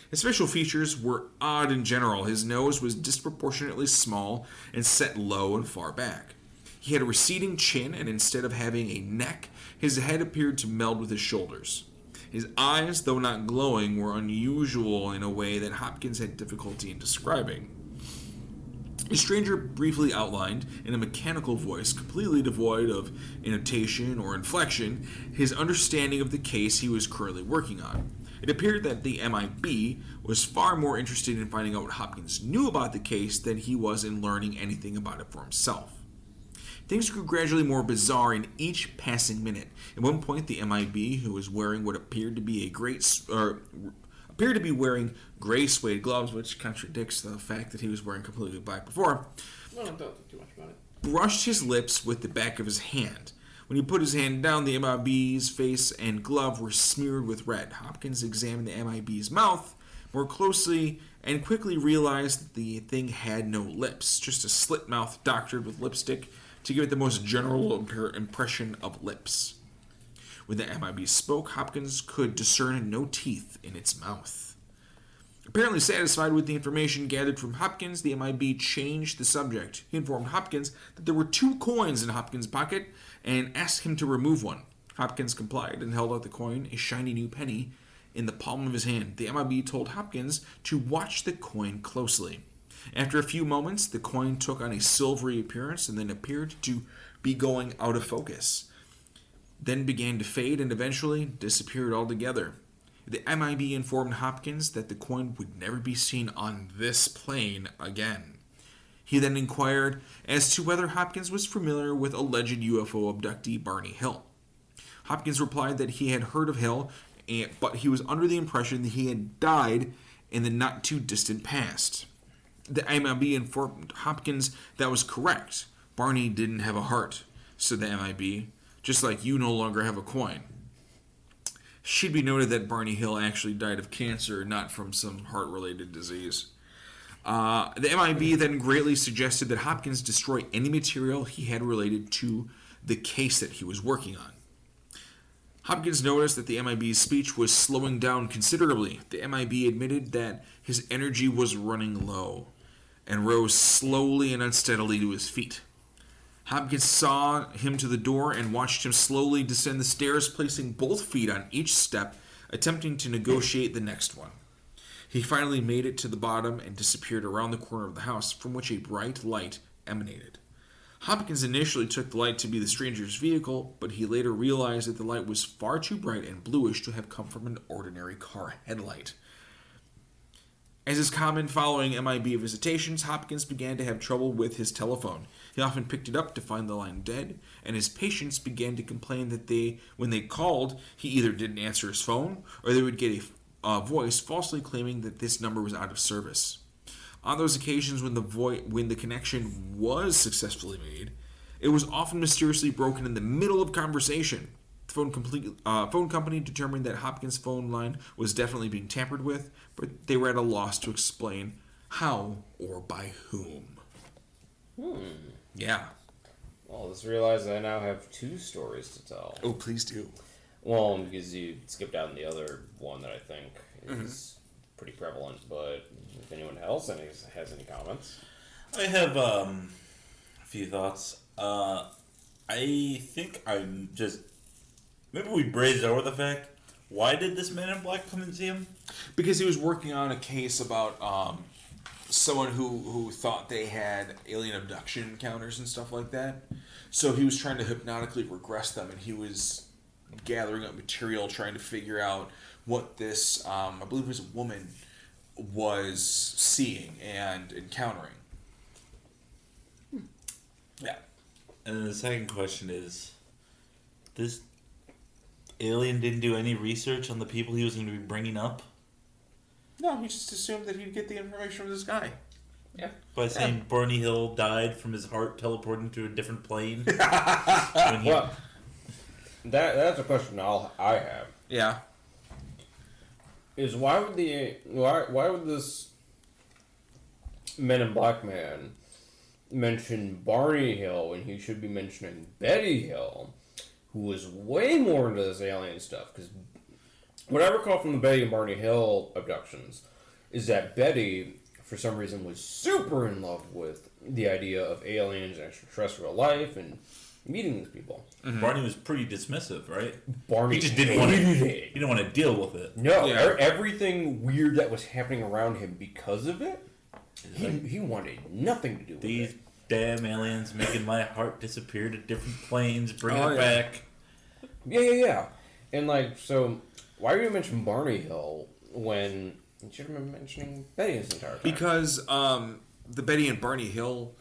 His facial features were odd in general. His nose was disproportionately small and set low and far back. He had a receding chin, and instead of having a neck, his head appeared to meld with his shoulders. His eyes, though not glowing, were unusual in a way that Hopkins had difficulty in describing. The stranger briefly outlined, in a mechanical voice completely devoid of intonation or inflection, his understanding of the case he was currently working on. It appeared that the MIB was far more interested in finding out what Hopkins knew about the case than he was in learning anything about it for himself. Things grew gradually more bizarre in each passing minute. At one point, the MIB, who was wearing what appeared to be wearing gray suede gloves, which contradicts the fact that he was wearing completely black before, Well, don't think too much about it. brushed his lips with the back of his hand. When he put his hand down, the MIB's face and glove were smeared with red. Hopkins examined the MIB's mouth more closely and quickly realized that the thing had no lips, just a slit mouth doctored with lipstick to give it the most general impression of lips. When the MIB spoke, Hopkins could discern no teeth in its mouth. Apparently satisfied with the information gathered from Hopkins, the MIB changed the subject. He informed Hopkins that there were 2 coins in Hopkins' pocket and asked him to remove one. Hopkins complied and held out the coin, a shiny new penny, in the palm of his hand. The MIB told Hopkins to watch the coin closely. After a few moments, the coin took on a silvery appearance and then appeared to be going out of focus. Then began to fade and eventually disappeared altogether. The MIB informed Hopkins that the coin would never be seen on this plane again. He then inquired as to whether Hopkins was familiar with alleged UFO abductee Barney Hill. Hopkins replied that he had heard of Hill, but he was under the impression that he had died in the not-too-distant past. The MIB informed Hopkins that was correct. Barney didn't have a heart, said the MIB, just like you no longer have a coin. Should be noted that Barney Hill actually died of cancer, not from some heart-related disease. The MIB then greatly suggested that Hopkins destroy any material he had related to the case that he was working on. Hopkins noticed that the MIB's speech was slowing down considerably. The MIB admitted that his energy was running low and rose slowly and unsteadily to his feet. Hopkins saw him to the door and watched him slowly descend the stairs, placing both feet on each step, attempting to negotiate the next one. He finally made it to the bottom and disappeared around the corner of the house, from which a bright light emanated. Hopkins initially took the light to be the stranger's vehicle, but he later realized that the light was far too bright and bluish to have come from an ordinary car headlight. As is common following MIB visitations, Hopkins began to have trouble with his telephone. He often picked it up to find the line dead, and his patients began to complain that when they called, he either didn't answer his phone, or they would get a voice falsely claiming that this number was out of service. On those occasions when the connection was successfully made, it was often mysteriously broken in the middle of conversation. The phone company determined that Hopkins' phone line was definitely being tampered with, but they were at a loss to explain how or by whom. Yeah. Well, let's realize I now have 2 stories to tell. Oh, please do. Well, because you skipped out on the other one that I think is pretty prevalent, but if anyone else has any comments. I have a few thoughts. I think I'm just... Maybe we brazed over the fact, why did this man in black come and see him? Because he was working on a case about someone who thought they had alien abduction encounters and stuff like that. So he was trying to hypnotically regress them, and he was gathering up material, trying to figure out what this, I believe it was a woman, was seeing and encountering. Yeah. And the second question is, this alien didn't do any research on the people he was going to be bringing up? No, he just assumed that he'd get the information from this guy. Yeah. By saying Barney Hill died from his heart teleporting to a different plane? Well, that's a question I have. Yeah. Is why would this Men in Black man mention Barney Hill when he should be mentioning Betty Hill, who was way more into this alien stuff? Because what I recall from the Betty and Barney Hill abductions is that Betty, for some reason, was super in love with the idea of aliens and extraterrestrial life and meeting these people. Mm-hmm. Barney was pretty dismissive, right? Barney he just didn't want to deal with it. No, everything weird that was happening around him because of it, he wanted nothing to do with these it. Damn aliens making my heart disappear to different planes, bringing it back. Yeah. And so why are you mentioning Barney Hill when you should have been mentioning Betty this entire time? Because the Betty and Barney Hill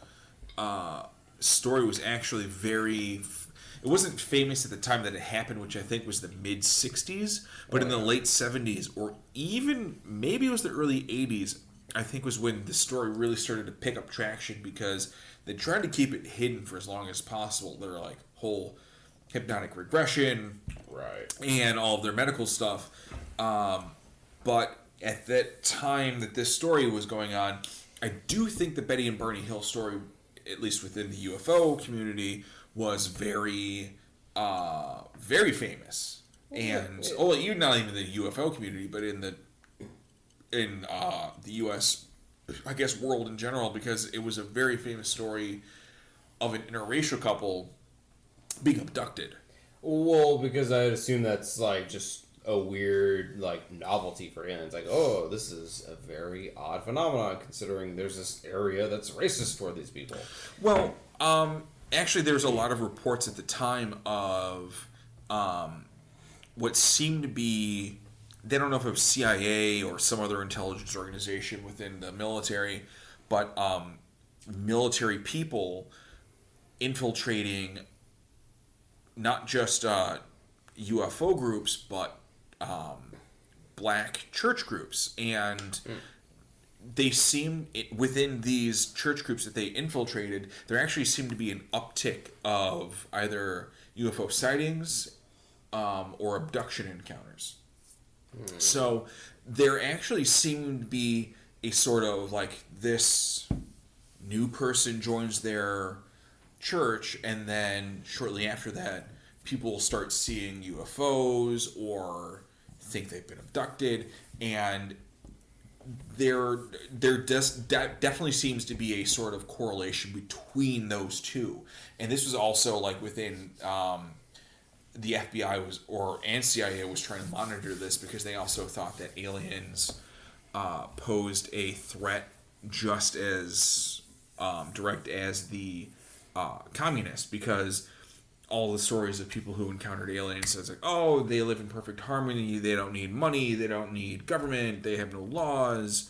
story was actually it wasn't famous at the time that it happened, which I think was the mid-'60s, but in the late 70s, or even maybe it was the early 80s, I think was when the story really started to pick up traction, because they tried to keep it hidden for as long as possible. Their whole hypnotic regression, right, and all of their medical stuff. But at that time that this story was going on, I do think the Betty and Barney Hill story, at least within the UFO community, was very, very famous. And even not even the UFO community, but in the U.S., I guess, world in general, because it was a very famous story of an interracial couple being abducted. Well, because I'd assume that's just a weird novelty for aliens. This is a very odd phenomenon considering there's this area that's racist toward these people. Well, actually, there's a lot of reports at the time of what seemed to be, they don't know if it was CIA or some other intelligence organization within the military, but military people infiltrating not just UFO groups, but black church groups. And they seem, within these church groups that they infiltrated, there actually seemed to be an uptick of either UFO sightings or abduction encounters. So there actually seemed to be a sort of this new person joins their church, and then shortly after that, people start seeing UFOs or think they've been abducted, and there definitely seems to be a sort of correlation between those two. And this was also within the FBI and CIA was trying to monitor this, because they also thought that aliens posed a threat just as direct as the communist, because all the stories of people who encountered aliens, it's like, oh, they live in perfect harmony, they don't need money, they don't need government, they have no laws.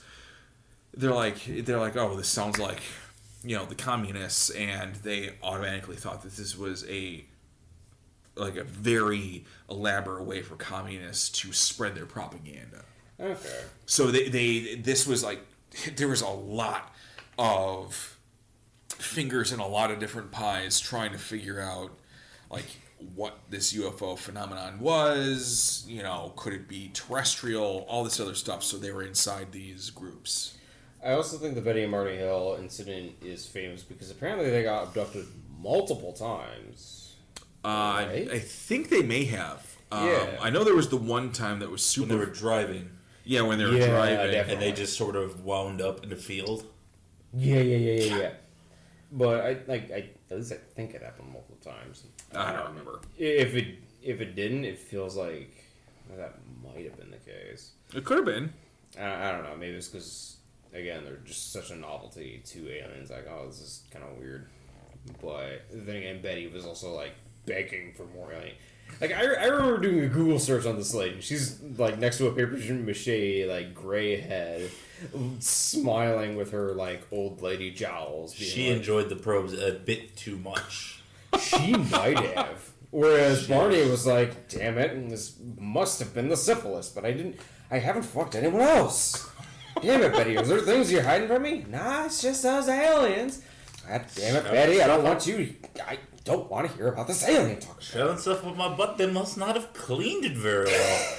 They're like, oh, this sounds like, the communists, and they automatically thought that this was a very elaborate way for communists to spread their propaganda. Okay. So this was like, there was a lot of fingers in a lot of different pies trying to figure out like what this UFO phenomenon was, could it be terrestrial, all this other stuff. So they were inside these groups. I also think the Betty and Marty Hill incident is famous because apparently they got abducted multiple times. Right? I think they may have. Yeah. I know there was the one time that was super... When they were driving. Yeah, when they were driving. Definitely. And they just sort of wound up in the field. Yeah. But at least I think it happened multiple times. I don't remember. If it didn't, it feels like that might have been the case. It could have been. I don't know. Maybe it's because, again, they're just such a novelty to aliens. Like, oh, this is kind of weird. But then again, Betty was also like begging for more alien. Like I remember doing a Google search on this lady. She's like next to a paper mache like gray head, smiling with her like old lady jowls. She enjoyed the probes a bit too much. She might have. Whereas Barney was like, "Damn it, and this must have been the syphilis, but I haven't fucked anyone else. Damn it, Betty, is there things you're hiding from me? Nah, it's just those aliens. God damn it, Betty, I don't want to hear about this alien talk. Shoving stuff with my butt, they must not have cleaned it very well.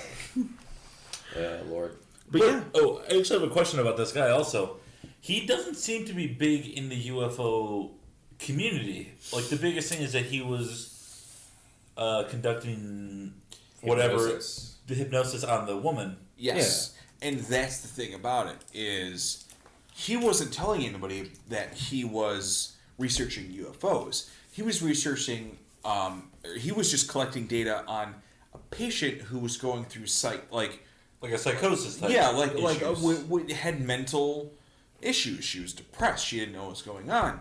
Yeah, Lord. But yeah. Oh, I actually have a question about this guy also. He doesn't seem to be big in the UFO community. Like, the biggest thing is that he was conducting the hypnosis on the woman. Yes. Yeah. And that's the thing about it, is he wasn't telling anybody that he was researching UFOs. He was researching, he was just collecting data on a patient who was going through like a psychosis type. Yeah, had mental issues. She was depressed. She didn't know what was going on.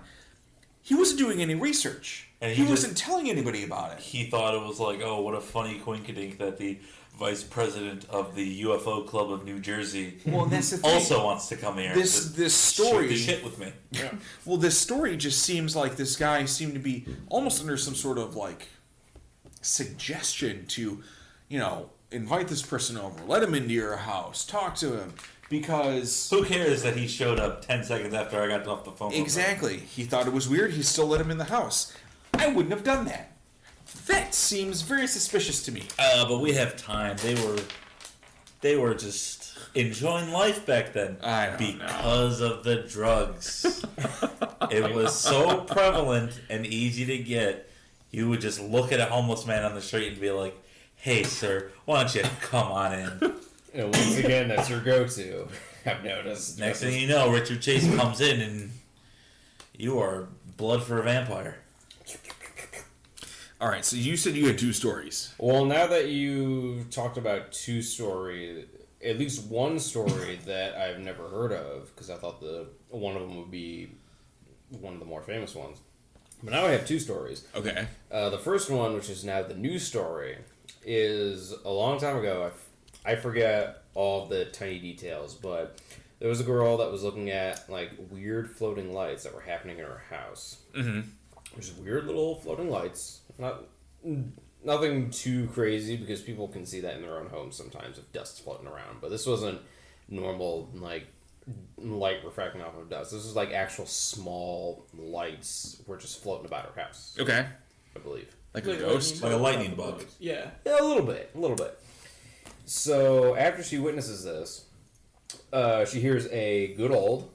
He wasn't doing any research. And he wasn't telling anybody about it. He thought it was like, oh, what a funny coinkydink that the vice president of the UFO Club of New Jersey that's the thing. Also wants to come here. This story shoot the shit with me. Yeah. Well, this story just seems like this guy seemed to be almost under some sort of like suggestion to, invite this person over, let him into your house, talk to him, because who cares that he showed up 10 seconds after I got off the phone? Exactly. He thought it was weird. He still let him in the house. I wouldn't have done that. That seems very suspicious to me. But we have time. They were just enjoying life back then. Because of the drugs. It was so prevalent and easy to get. You would just look at a homeless man on the street and be like, "Hey, sir, why don't you come on in?" And once again, that's your go-to. I've noticed. Next thing you know, Richard Chase comes in and you are blood for a vampire. All right, so you said you had 2 stories. Well, now that you talked about 2 stories, at least one story that I've never heard of, because I thought one of them would be one of the more famous ones. But now I have 2 stories. Okay. The first one, which is now the news story, is a long time ago. I forget all the tiny details, but there was a girl that was looking at like weird floating lights that were happening in her house. Mm-hmm. There's weird little floating lights. Nothing too crazy because people can see that in their own homes sometimes if dust's floating around. But this wasn't normal like light refracting off of dust. This was like actual small lights were just floating about her house. Okay. I believe. Like a ghost? Like a lightning bug. Yeah. Yeah, a little bit. So after she witnesses this, she hears a good old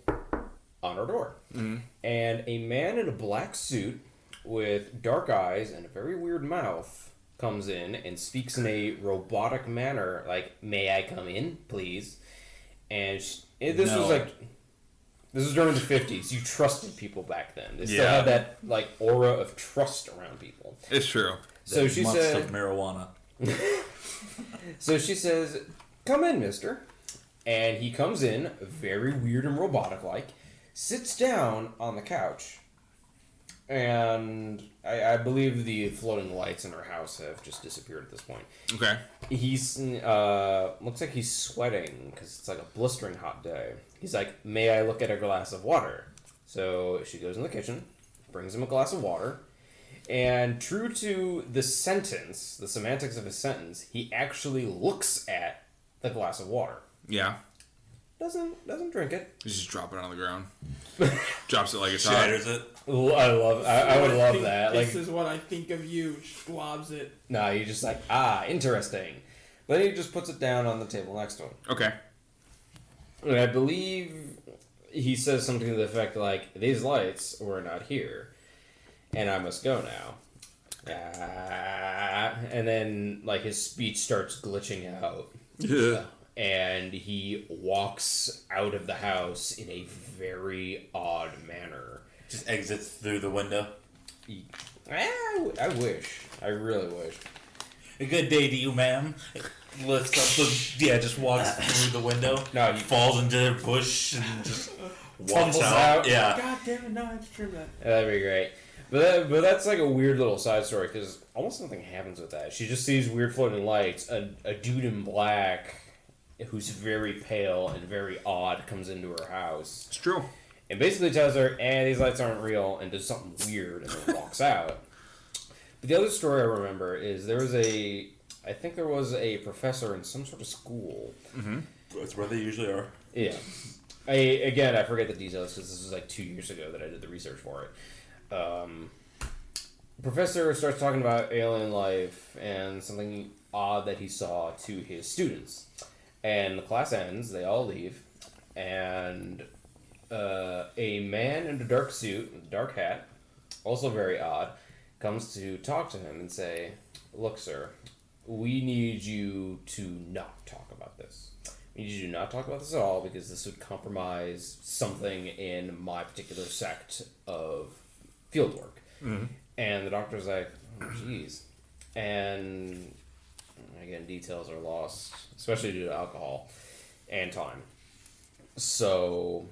on her door. Mm-hmm. And a man in a black suit with dark eyes and a very weird mouth comes in and speaks in a robotic manner, like, "May I come in, please?" And this was during the 50s. You trusted people back then. They still had that like aura of trust around people. It's true. So she said, of marijuana. So she says, "Come in, mister." And he comes in, very weird and robotic-like, sits down on the couch, And I believe the floating lights in her house have just disappeared at this point. Okay. He's looks like he's sweating because it's like a blistering hot day. He's like, "May I look at a glass of water?" So she goes in the kitchen, brings him a glass of water, and true to the sentence, the semantics of his sentence, he actually looks at the glass of water. Yeah. Doesn't drink it. You just drop it on the ground. Drops it like it's Shatters it. I would love that. This Like, is what I think of you. Globs it. no, you just like, interesting. Then he just puts it down on the table next to him. Okay. And I believe he says something to the effect like, "These lights were not here, and I must go now." And then like his speech starts glitching out. Yeah. And he walks out of the house in a very odd manner. Just exits through the window. I wish. I really wish. A good day to you, ma'am. Lifts up just walks through the window. No, he falls into the bush and just walks tumbles out. out. Yeah. God damn it! No, I have to trim that. That'd be great. But that's like a weird little side story because almost nothing happens with that. She just sees weird floating lights. A dude in black who's very pale and very odd comes into her house. It's true. And basically tells her, these lights aren't real, and does something weird, and then walks out. But the other story I remember is I think there was a professor in some sort of school. Mm-hmm. That's where they usually are. Yeah. I forget the details because this was like 2 years ago that I did the research for it. Professor starts talking about alien life and something odd that he saw to his students. And the class ends, they all leave, and a man in a dark suit, with a dark hat, also very odd, comes to talk to him and say, "Look, sir, we need you to not talk about this. We need you to not talk about this at all because this would compromise something in my particular sect of fieldwork." Mm-hmm. And the doctor's like, "Oh, jeez." And again, details are lost, especially due to alcohol and time. So,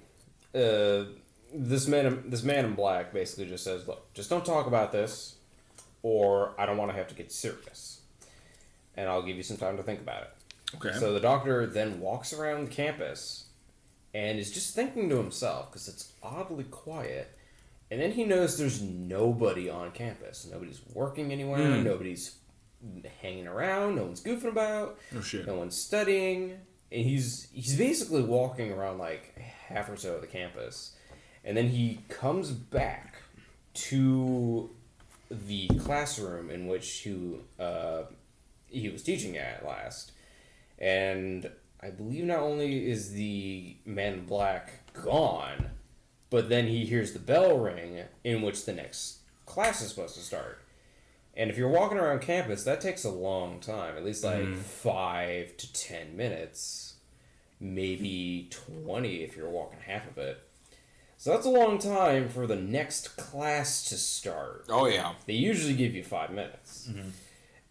this man in black basically just says, "Look, just don't talk about this, or I don't want to have to get serious, and I'll give you some time to think about it." Okay. So the doctor then walks around campus, and is just thinking to himself because it's oddly quiet, and then he knows there's nobody on campus. Nobody's working anywhere. Nobody's hanging around. No one's goofing about. Oh shit. No one's studying. And he's basically walking around like half or so of the campus. And then he comes back to the classroom in which he was teaching at last. And I believe not only is the man in black gone, but then he hears the bell ring in which the next class is supposed to start. And if you're walking around campus, that takes a long time. At least like 5 to 10 minutes. Maybe 20 if you're walking half of it. So that's a long time for the next class to start. Oh yeah. They usually give you 5 minutes. Mm-hmm.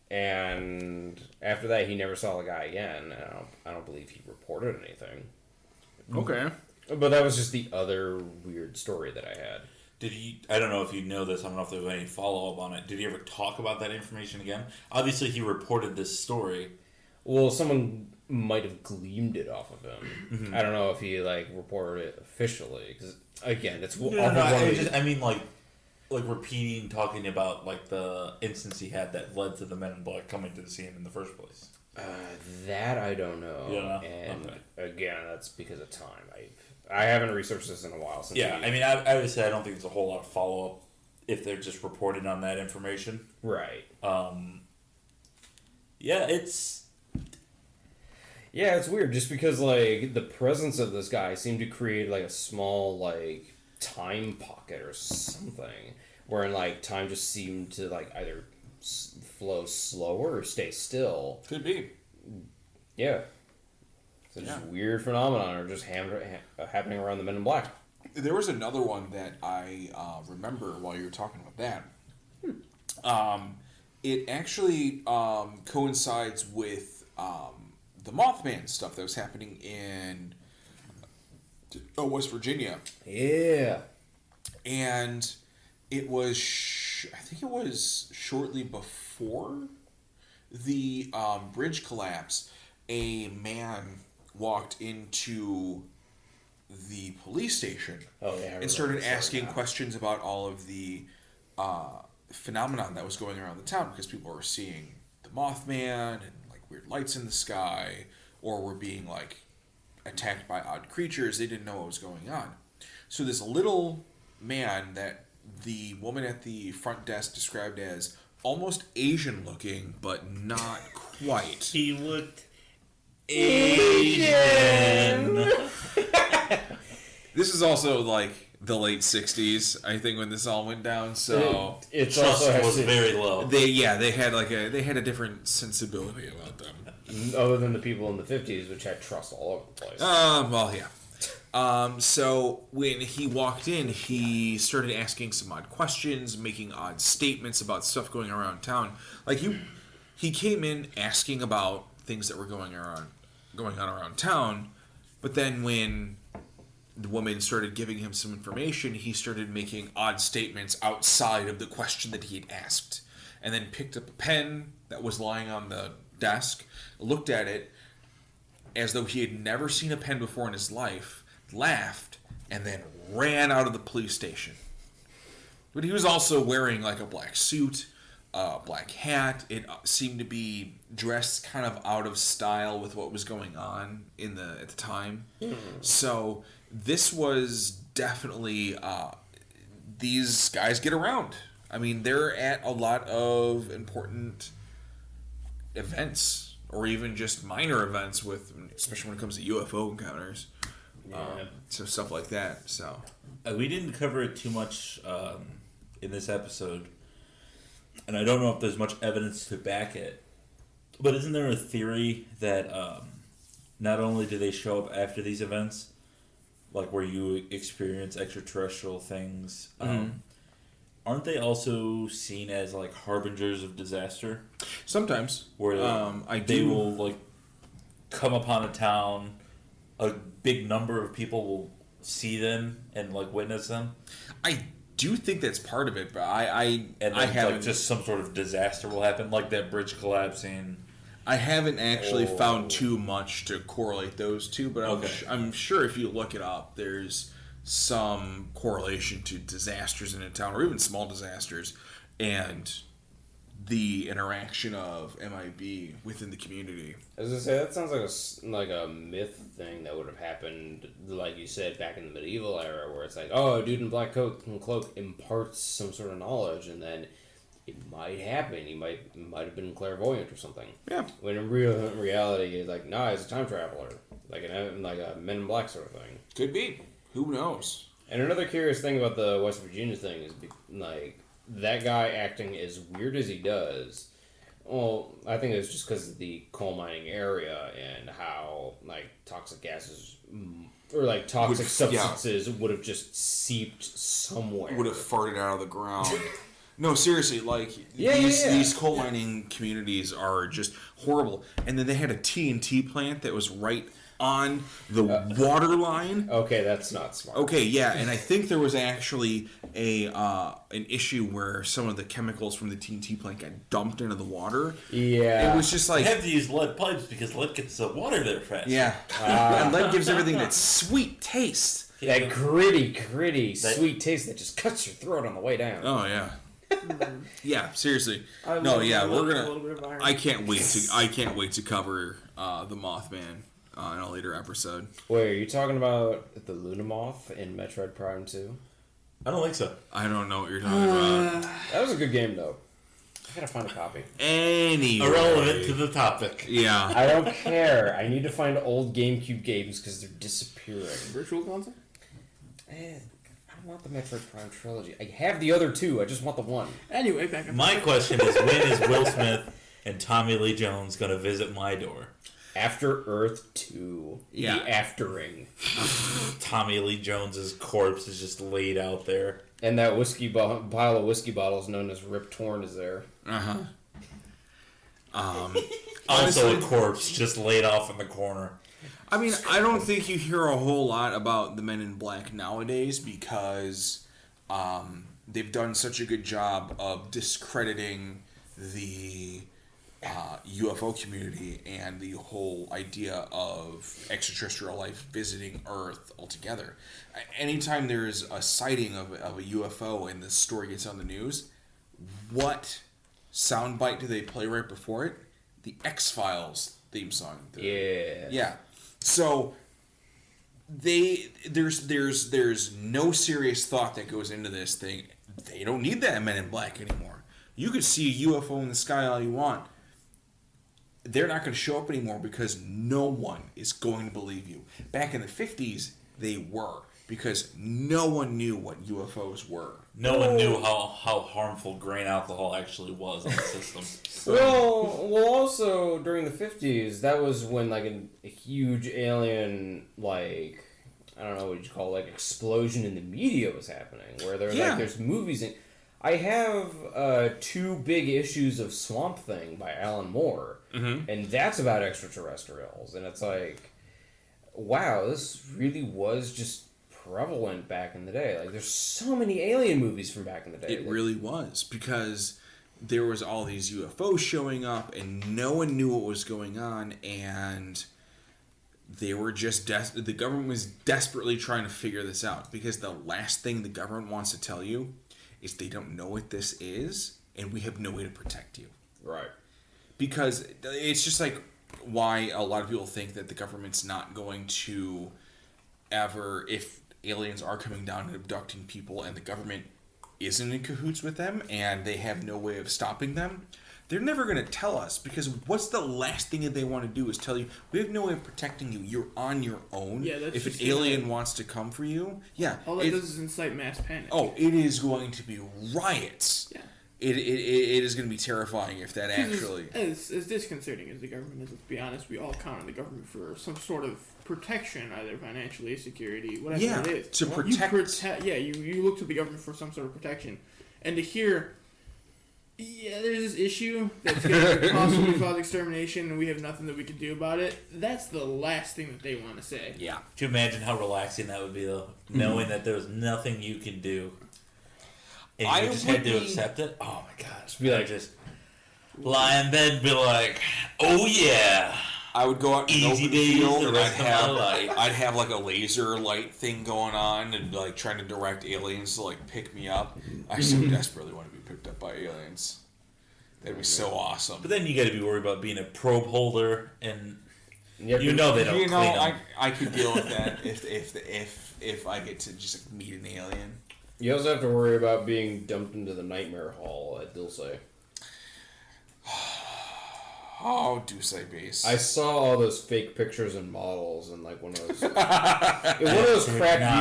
And after that, he never saw the guy again. And I don't believe he reported anything. Okay. But that was just the other weird story that I had. Did he? I don't know if you know this. I don't know if there was any follow up on it. Did he ever talk about that information again? Obviously, he reported this story. Well, someone might have gleaned it off of him. Mm-hmm. I don't know if he like reported it officially because again, it's I mean, like repeating, talking about like the instance he had that led to the Men in Black coming to see him in the first place. That I don't know. Yeah. And okay. again, that's because of time. I haven't researched this in a while. I mean, I would say I don't think there's a whole lot of follow up if they're just reporting on that information. Right. Yeah, it's weird just because like the presence of this guy seemed to create like a small like time pocket or something wherein like time just seemed to like either flow slower or stay still. Could be. Yeah. So just weird phenomenon are just happening around the Men in Black. There was another one that I remember while you were talking about that. It actually coincides with the Mothman stuff that was happening in West Virginia. Yeah. And it was, I think it was shortly before the bridge collapse, a man walked into the police station and started asking questions about all of the phenomenon that was going around the town, because people were seeing the Mothman and like weird lights in the sky, or were being like attacked by odd creatures. They didn't know what was going on. So this little man that the woman at the front desk described as almost Asian looking, but not quite. He looked Asian. This is also like the late '60s, I think, when this all went down. So it's trust also was very low. They had a different sensibility about them. other than the people in the 50s, which had trust all over the place. Well, yeah. So when he walked in, he started asking some odd questions, making odd statements about stuff going around town. Like he came in asking about things that were going on around town, but then when the woman started giving him some information, he started making odd statements outside of the question that he had asked, and then picked up a pen that was lying on the desk, looked at it as though he had never seen a pen before in his life, laughed, and then ran out of the police station. But he was also wearing like a black suit, a black hat. It seemed to be dressed kind of out of style with what was going on at the time. So this was definitely these guys get around. I mean, they're at a lot of important events, or even just minor events, especially when it comes to UFO encounters. So stuff like that. So we didn't cover it too much in this episode, and I don't know if there's much evidence to back it. But isn't there a theory that not only do they show up after these events, like where you experience extraterrestrial things, aren't they also seen as like harbingers of disaster? sometimes, Where they will like come upon a town, a big number of people will see them and like witness them. I do think that's part of it, but I And I then, haven't like, just some sort of disaster will happen, like that bridge collapsing. I haven't actually found too much to correlate those two, but I'm sure if you look it up, there's some correlation to disasters in a town, or even small disasters, and the interaction of MIB within the community. As I say, that sounds like a myth thing that would have happened, like you said, back in the medieval era, where it's like, oh, a dude in a black coat and cloak imparts some sort of knowledge, and then it might happen. He might have been clairvoyant or something. Yeah. When in reality, it's like, nah, he's a time traveler, like a Men in Black sort of thing. Could be. Who knows? And another curious thing about the West Virginia thing is, like, that guy acting as weird as he does. Well, I think it's just because of the coal mining area and how, like, toxic gases or, like, toxic substances would have just seeped somewhere. Would have farted out of the ground. No, seriously, like, these coal mining communities are just horrible. And then they had a TNT plant that was right on the water line. Okay, that's not smart. Okay, yeah, and I think there was actually an issue where some of the chemicals from the TNT plant got dumped into the water. Yeah. It was just like... They have to use lead pipes because lead gets the water there fast. Yeah. And lead gives everything that sweet taste. That gritty, sweet taste that just cuts your throat on the way down. Oh, yeah. Yeah, seriously. I can't wait to cover the Mothman in a later episode. Wait, are you talking about the Luna Moth in Metroid Prime 2? I don't think so. I don't know what you're talking about. That was a good game, though. I gotta find a copy. Anyway. Irrelevant to the topic. Yeah. I don't care. I need to find old GameCube games because they're disappearing. Virtual console? I don't want the Metroid Prime trilogy. I have the other two. I just want the one. Anyway, back up. My question is, when is Will Smith and Tommy Lee Jones going to visit my door? After Earth 2. Yeah. The Aftering. Tommy Lee Jones's corpse is just laid out there. And that pile of whiskey bottles known as Rip Torn is there. Uh-huh. Also a corpse just laid off in the corner. I mean, I don't think you hear a whole lot about the Men in Black nowadays because they've done such a good job of discrediting the UFO community and the whole idea of extraterrestrial life visiting Earth altogether. Anytime there's a sighting of a UFO and the story gets on the news, what soundbite do they play right before it? The X-Files theme song. Yeah. So there's no serious thought that goes into this thing. They don't need that Men in Black anymore. You could see a UFO in the sky all you want. They're not going to show up anymore because no one is going to believe you. Back in the 50s, they were, because no one knew what UFOs were. No one knew how harmful grain alcohol actually was on the system. Well, also during the 50s, that was when like a huge alien, like, I don't know what you call it, like explosion in the media was happening, where like there's movies and I have 2 big issues of Swamp Thing by Alan Moore, and that's about extraterrestrials, and it's like, wow, this really was just prevalent back in the day. Like, there's so many alien movies from back in the day. It really was, because there was all these UFOs showing up, and no one knew what was going on, and they were just the government was desperately trying to figure this out, because the last thing the government wants to tell you is they don't know what this is, and we have no way to protect you. Right. Because it's just like why a lot of people think that the government's not going to ever, if aliens are coming down and abducting people and the government isn't in cahoots with them and they have no way of stopping them, they're never going to tell us, because what's the last thing that they want to do is tell you, we have no way of protecting you. You're on your own. Yeah, that's if an just alien wants to come for you, all that does is incite mass panic. Oh, it is going to be riots. Yeah. It is going to be terrifying if that actually... As disconcerting as the government is, let's be honest, we all count on the government for some sort of protection, either financially, security, whatever it is. To protect... You look to the government for some sort of protection. And to hear, there's this issue that's going to possibly cause extermination and we have nothing that we can do about it, that's the last thing that they want to say. Yeah. Could you imagine how relaxing that would be, though? Knowing that there was nothing you can do. And you just had to accept it? Oh my gosh. Be like, just lie in bed and be like, oh yeah. I would go out in Easy open days field the and rest of my life. I'd have like a laser light thing going on and like trying to direct aliens to like pick me up. I so desperately want to be picked up by aliens. That'd be so awesome. But then you got to be worried about being a probe holder, and you know they don't clean them. I could deal with that if I get to just like, meet an alien. You also have to worry about being dumped into the nightmare hall at Dulce. Oh, Dulce Base. I saw all those fake pictures and models and like one of those crap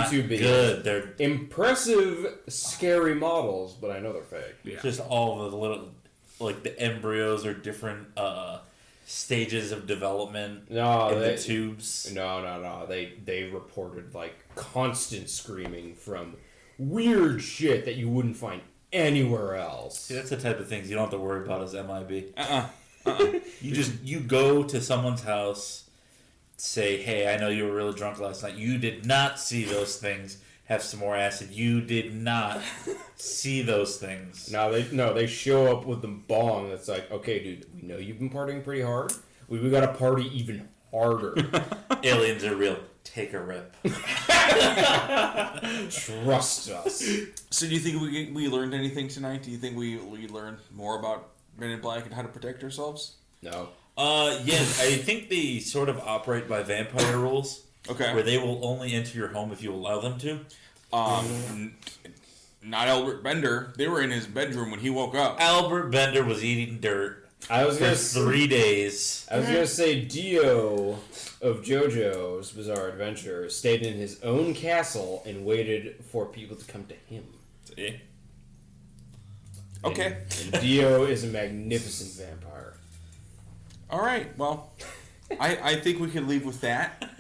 YouTube videos. Good. They're impressive, scary models, but I know they're fake. Yeah. Just all of the little, like the embryos are different stages of development the tubes. No. They reported like constant screaming from weird shit that you wouldn't find anywhere else. See, that's the type of things you don't have to worry about as MIB. You go to someone's house, say, hey, I know you were really drunk last night. You did not see those things. Have some more acid. You did not see those things. They show up with the bong that's like, okay, dude, we know you've been partying pretty hard. We got to party even harder. Aliens are real. Take a rip. Trust us. So do you think we learned anything tonight? Do you think we learned more about Men in Black and how to protect ourselves? No. Yes, I think they sort of operate by vampire rules. Okay. Where they will only enter your home if you allow them to. Not Albert Bender. They were in his bedroom when he woke up. Albert Bender was eating dirt for 3 days. I was going to say Dio of JoJo's Bizarre Adventure stayed in his own castle and waited for people to come to him. See? Okay. And Dio is a magnificent vampire. All right. Well, I think we can leave with that.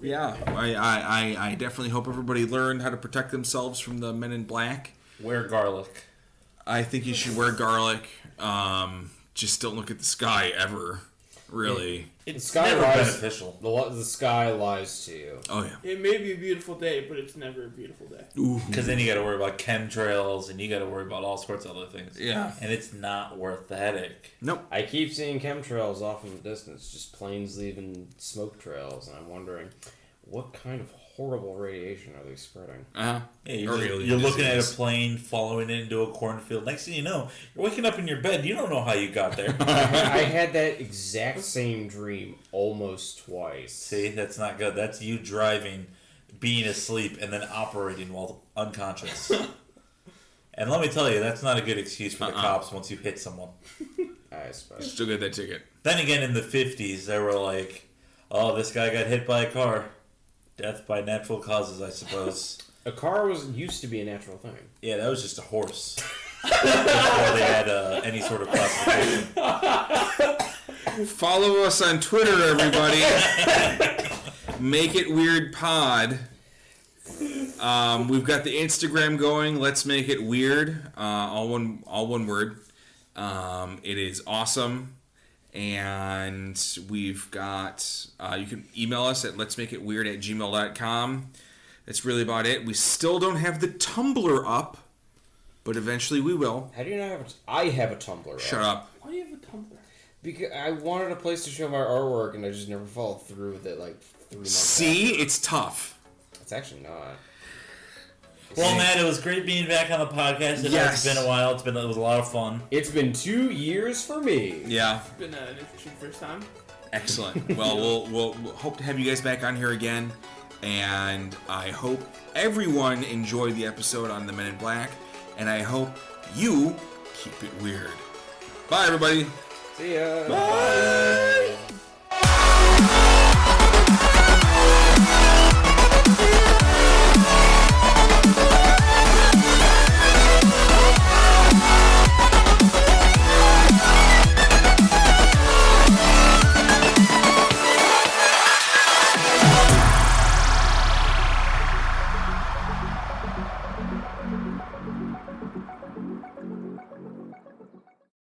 Yeah. I definitely hope everybody learned how to protect themselves from the Men in Black. Wear garlic. I think you should wear garlic. Just don't look at the sky ever. really. It's sky never lies, beneficial. The sky lies to you. Oh, yeah. It may be a beautiful day, but it's never a beautiful day. Because then you got to worry about chemtrails and you got to worry about all sorts of other things. Yeah. And it's not worth the headache. Nope. I keep seeing chemtrails off in the distance, just planes leaving smoke trails, and I'm wondering, what kind of horrible radiation are they spreading? Uh-huh. Yeah, you're looking at a plane following it into a cornfield. Next thing you know, you're waking up in your bed. You don't know how you got there. I had that exact same dream almost twice. See, that's not good. That's you driving, being asleep, and then operating while unconscious. And let me tell you, that's not a good excuse for the cops once you hit someone. I suppose. Still get that ticket. Then again, in the 50s, they were like, oh, this guy got hit by a car. Death by natural causes, I suppose. A car used to be a natural thing. Yeah, that was just a horse. Before they had any sort of classification. Follow us on Twitter, everybody. Make It Weird Pod. We've got the Instagram going. Let's Make It Weird. All one word. It is awesome. And we've got, you can email us at letsmakeitweird@gmail.com. That's really about it. We still don't have the Tumblr up, but eventually we will. How do you not have I have a Tumblr. Shut up. Why do you have a Tumblr? Because I wanted a place to show my artwork, and I just never followed through with it like 3 months See? after. It's tough. It's actually not. Well, Matt, it was great being back on the podcast. It's been a while. It was a lot of fun. It's been 2 years for me. Yeah. It's been an interesting first time. Excellent. Well, we'll hope to have you guys back on here again. And I hope everyone enjoyed the episode on the Men in Black. And I hope you keep it weird. Bye, everybody. See ya. Bye.